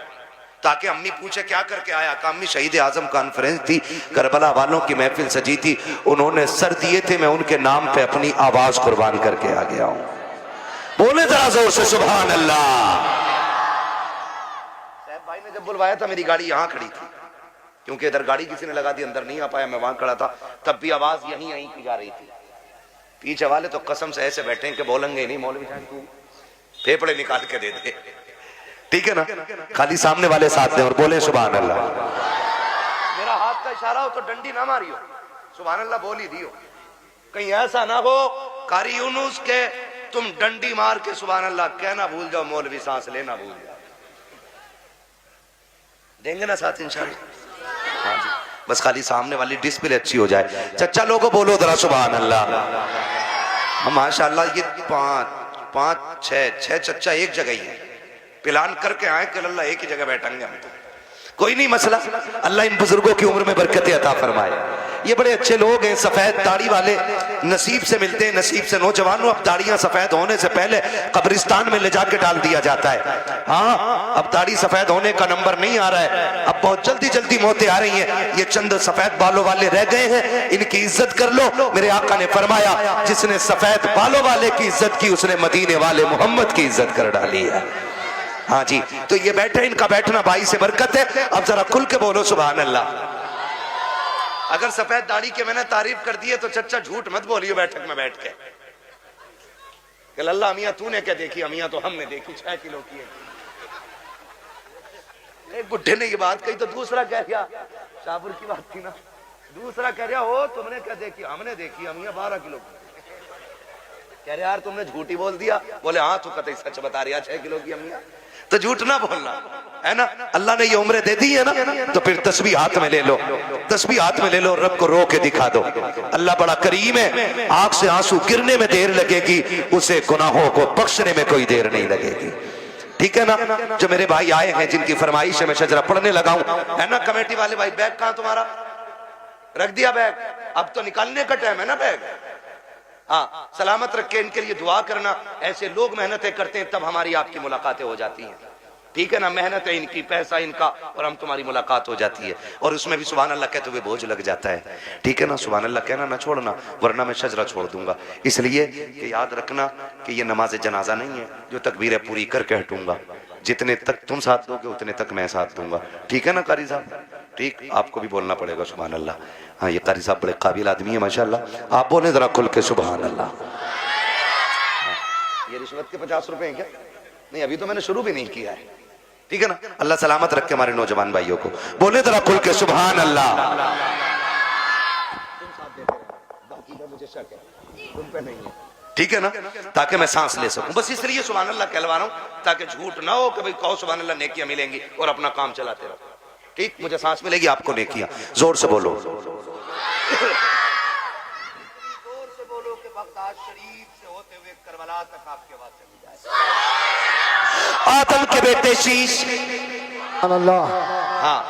ताकि अम्मी पूछे क्या करके आया। का अम्मी शहीद आजम कॉन्फ्रेंस थी, करबला वालों की महफिल सजी थी, उन्होंने सर दिए थे, मैं उनके नाम पे अपनी आवाज कुर्बान करके आ गया हूं। बोले जरा जोर से सुभान अल्लाह। साहब भाई ने जब बुलवाया था मेरी गाड़ी यहां खड़ी थी, क्योंकि इधर गाड़ी किसी ने लगा दी, अंदर नहीं आ पाया, मैं वहां खड़ा था, तब भी आवाज यहीं की जा रही थी। पीछे वाले तो कसम से ऐसे बैठे कि बोलेंगे नहीं, मौलवी साहब तू फेफड़े निकाल के दे दे, ठीक है ना। खाली सामने वाले साथ दें और बोले सुभान अल्लाह। मेरा हाथ का इशारा हो तो डंडी ना मारियो, सुभान अल्लाह बोल ही दियो। कहीं ऐसा ना हो कारी यूनुस के तुम डंडी मार के सुभान अल्लाह कहना भूल जाओ, मौलवी सांस लेना भूल जाओ। देंगे ना साथ इंशाल्लाह। हाँ जी, बस खाली सामने वाली डिस्प्ले अच्छी हो जाए। चच्चा लोगों बोलो जरा सुभान अल्लाह। माशाअल्लाह, ये 5-6 चच्चा एक जगह ही है, प्लान करके आए कि अल्लाह एक ही जगह बैठेंगे हम तो, कोई नहीं मसला। अल्लाह इन बुजुर्गों की उम्र में बरकतें अता फरमाए। ये बड़े अच्छे लोग हैं, सफेद दाढ़ी वाले, नसीब से मिलते हैं, नसीब से। नौजवानों, अब दाढ़ियां सफेद होने से पहले कब्रिस्तान में ले जाके डाल दिया जाता है। हाँ, अब दाढ़ी सफेद होने का नंबर नहीं आ रहा है, अब बहुत जल्दी जल्दी मौतें आ रही हैं। ये चंद सफेद बालों वाले रह गए हैं, इनकी इज्जत कर लो। मेरे आका ने फरमाया जिसने सफेद बालों वाले की इज्जत की, उसने मदीने वाले मोहम्मद की इज्जत कर डाली है। हाँ जी, तो ये बैठे, इनका बैठना भाई से बरकत है। अब जरा खुल के बोलो सुभान अल्लाह। अगर सफेद दाढ़ी के मैंने तारीफ कर दी है तो चच्चा झूठ मत बोलियो बैठक में बैठ के कि अल्लाह मियां तूने क्या देखी, अमियां तो हमने देखी 6 किलो की है। एक बुढ़े ने ये बात कही तो दूसरा कह गया, शाहपुर की बात थी ना, दूसरा कह रहा हो तुमने क्या देखी, हमने देखी अमियां 12 किलो की। कह रहे यार तुमने झूठी बोल दिया। बोले हाँ तू कतई सच बता रही है, 6 किलो की अमियां, तो झूठ ना बोलना है ना। अल्लाह ने ये उम्र दे दी है ना, तो फिर तस्बीह हाथ में ले लो, तस्बीह हाथ में ले लो, रब को रो के दिखा दो। अल्लाह बड़ा करीम है, आंख से आंसू गिरने में देर लगेगी, उसे गुनाहों को बख्शने में कोई देर नहीं लगेगी, ठीक है ना। जो मेरे भाई आए हैं जिनकी फरमाइश है मैं शजरा पढ़ने लगा हूं, है ना। कमेटी वाले भाई बैग कहां तुम्हारा, रख दिया बैग, अब तो निकालने का टाइम है ना बैग। हाँ, सलामत रख के इनके लिए दुआ करना। ऐसे लोग मेहनतें करते हैं तब हमारी आपकी मुलाकातें हो जाती हैं। ठीक है ना, मेहनत है इनकी, पैसा इनका, और हम तुम्हारी मुलाकात हो जाती है और उसमें भी सुभान अल्लाह कहते हुए बोझ लग जाता है। ठीक है ना, सुभान अल्लाह कहना ना छोड़ना, वरना मैं शजरा छोड़ दूंगा। इसलिए कि याद रखना कि ये नमाज जनाजा नहीं है जो तकबीरें पूरी करके हटूंगा। जितने तक तुम साथ दोगे उतने तक मैं साथ दूंगा। ठीक है ना कारी साहब? ठीक, आपको भी बोलना पड़ेगा सुभान अल्लाह। हाँ, ये कारी साहब बड़े काबिल आदमी है माशाल्लाह। आप बोले जरा खुल के सुभान अल्लाह। ये रिश्वत के 50 रुपए हैं क्या? नहीं, अभी तो मैंने शुरू भी नहीं किया है। ठीक है ना, अल्लाह सलामत रखे हमारे नौजवान भाइयों को। बोले जरा खुल के सुभान अल्लाह। तुम साथ देते रहना, बाकी का मुझे शक है, तुम पे नहीं है। ठीक है ना, ताकि मैं सांस ले सकूं, बस इसलिए सुभान अल्लाह कहलवा रहा हूं, ताकि झूठ ना हो कि भाई कहो सुभान अल्लाह नेकियां मिलेंगी और अपना काम चलाते रहो। ठीक, मुझे सांस मिलेगी, आपको नेकियां। जोर से बोलो, जोर से बोलो कि बगदाद शरीफ से होते हुए करबला तक आपकी आवाज चली जाए। आदम के बेटे शीश। अल्लाह। हाँ,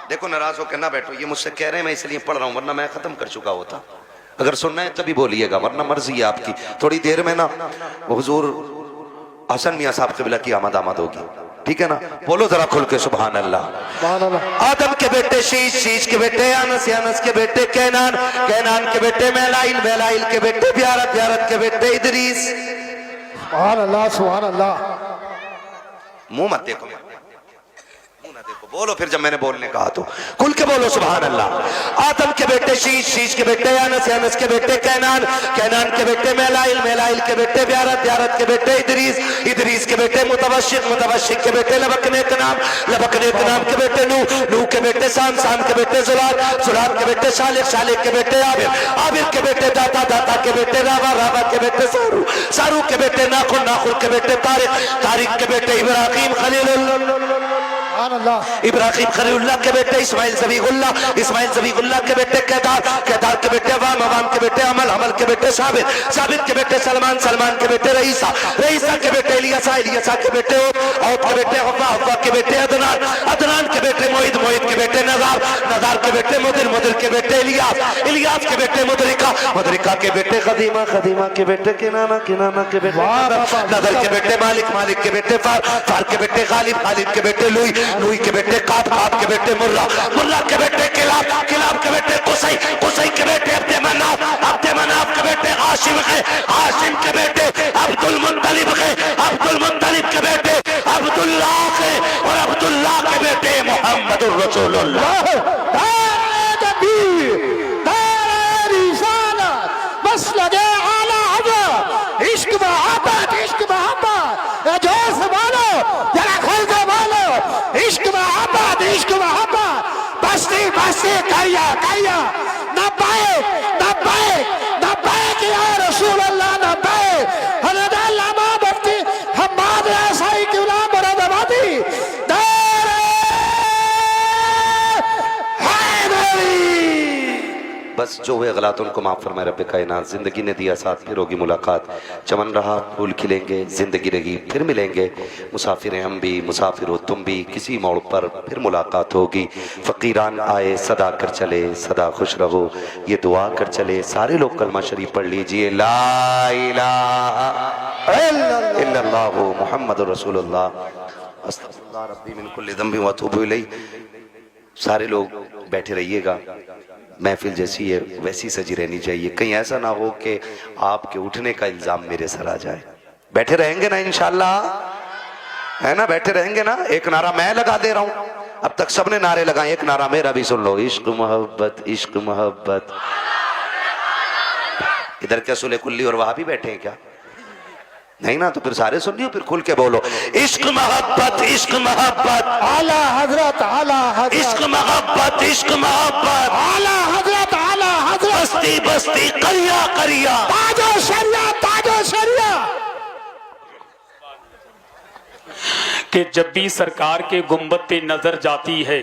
देखो नाराज होकर ना बैठो, ये मुझसे कह रहे हैं, मैं इसलिए पढ़ रहा हूं, वरना मैं खत्म कर चुका होता। अगर सुनना है तभी बोलिएगा, वरना मर्जी है आपकी। थोड़ी देर में ना हुजूर हसन मियां साहब क़िबला की आमद होगी। ठीक है ना, बोलो जरा खुल के सुभान अल्लाह। सुभान अल्लाह। आदम के बेटे शीश, शीश के बेटे अनस, अनस के बेटे कैनान, कैनान के बेटे मैलाइल, मैलाइल के बेटे ब्यारत, ब्यारत के बेटे इदरीस। सुभान अल्लाह, सुभान अल्लाह। मुंह मत देखो, मुंह ना देखो, बोलो फिर जब मैंने बोलने कहा तो खुल के बोलो सुभान अल्लाह। आदम के बेटे शीश, शीश के बेटे अनस, अनस के बेटे कैनान, कैनान के बेटे मैलाइल, मैलाइल के बेटे ब्यारत, ब्यारत के बेटे इदरीस, इदरीस के बेटे मुतवशिक, मुतवशिक के बेटे लबकने के नाम, लबकने के नाम के बेटे नूह, नूह के बेटे शाम, शाम के बेटे जुलाल, जुलाल के बेटे शालिक, शालिक के बेटे आबिर, आबिर के बेटे दाता, दाता के बेटे रावा, रावा के बेटे सारू, सारू के बेटे नाखुर, नाखुर के बेटे तारिक, तारिक के बेटे इब्राहिम खलीलुल्लाह, इब्राहिम खलीलुल्लाह के बेटे इस्माइल ज़बीहुल्लाह, इस्माइल ज़बीहुल्लाह के बेटे केदार, केदार के बेटे अवाम, अवाम के बेटे अमल, अमल के बेटे साबित, साबित के बेटे सलमान, सलमान के बेटे रईसा, रईसा के बेटे इलियासा, इलियासा के बेटे औद के बेटे हव्वा, हव्वा के बेटे अदनान, अदनान के बेटे मोहिद, मोहिद के बेटे नज़ार, नज़ार के बेटे मुदिर, मुदिर के बेटे इलियास, इलियास के बेटे मुदरिका, मुदरिका के बेटे खदीमा, खदीमा के बेटे किनाना, किनाना के बेटे नदर के बेटे मालिक, मालिक के बेटे फार, फार के बेटे गालिब, गालिब के बेटे लुई, लुई के बेटे काब, काब के बेटे मुर्रा, मुर्रा के बेटे किलाब, किलाब के बेटे कुसै, कुसै के बेटे अब्दे मनाफ, अब्दे मनाफ के बेटे हाशिम है, हाशिम के बेटे अब्दुल मुत्तलिब है, अब्दुल मुत्तलिब के बेटे अब्दुल्लाह है, और अब्दुल्लाह के बेटे मोहम्मदुर रसूलुल्लाह। बस लगे आला हज़रत, इश्क मोहब्बत, इश्क मोहब्बत, जोर से बोलो, जरा खोल के बोलो, इश्क मोहब्बत, इश्क मोहब्बत, बस्ती बस्ती करिया करिया, नब्बे नब्बे नब्बे की या रसूल अल्लाह, नब्बे हनदल्ला मा बफ्ती हमाद ऐसाई क्यों बरदबादी बस जो हुए गलत उनको माफ़ फरमाए रब्बे कायनात। ज़िंदगी ने दिया साथ, फिर होगी मुलाकात, चमन रहा फूल खिलेंगे, ज़िंदगी रहेगी फिर मिलेंगे, मुसाफिर हैं हम भी, मुसाफिर हो तुम भी, किसी मोड़ पर फिर मुलाकात होगी। फ़कीरान आए सदा कर चले, सदा खुश रहो ये दुआ कर चले। सारे लोग कलमा शरीफ पढ़ लीजिए, ला इलाहा इल्लल्लाह मुहम्मदुर रसूलुल्लाह, अस्तगफिरुल्लाह रब्बी मिन कुल्लि ज़ंबि व अतूबु इलैह। सारे लोग बैठे रहिएगा, महफिल जैसी है वैसी सजी रहनी चाहिए, कहीं ऐसा ना हो कि आपके उठने का इल्जाम मेरे सर आ जाए। बैठे रहेंगे ना इंशाल्लाह, है ना? बैठे रहेंगे ना? एक नारा मैं लगा दे रहा हूं, अब तक सबने नारे लगाए, एक नारा मेरा भी सुन लो, इश्क मोहब्बत, इश्क मोहब्बत। इधर क्या सुले कुल्ली और वहां भी बैठे हैं क्या? नहीं ना, तो फिर सारे सुन लियो, फिर खुल के बोलो, इश्क मोहब्बत, इश्क मोहब्बत, आला हजरत, आला हजरत, इश्क मोहब्बत, इश्क मोहब्बत, आला हजरत, आला हजरत, बस्ती बस्ती करिया करिया, ताजो शरिया, ताजो शरिया। कि जब भी सरकार के गुंबद पे नजर जाती है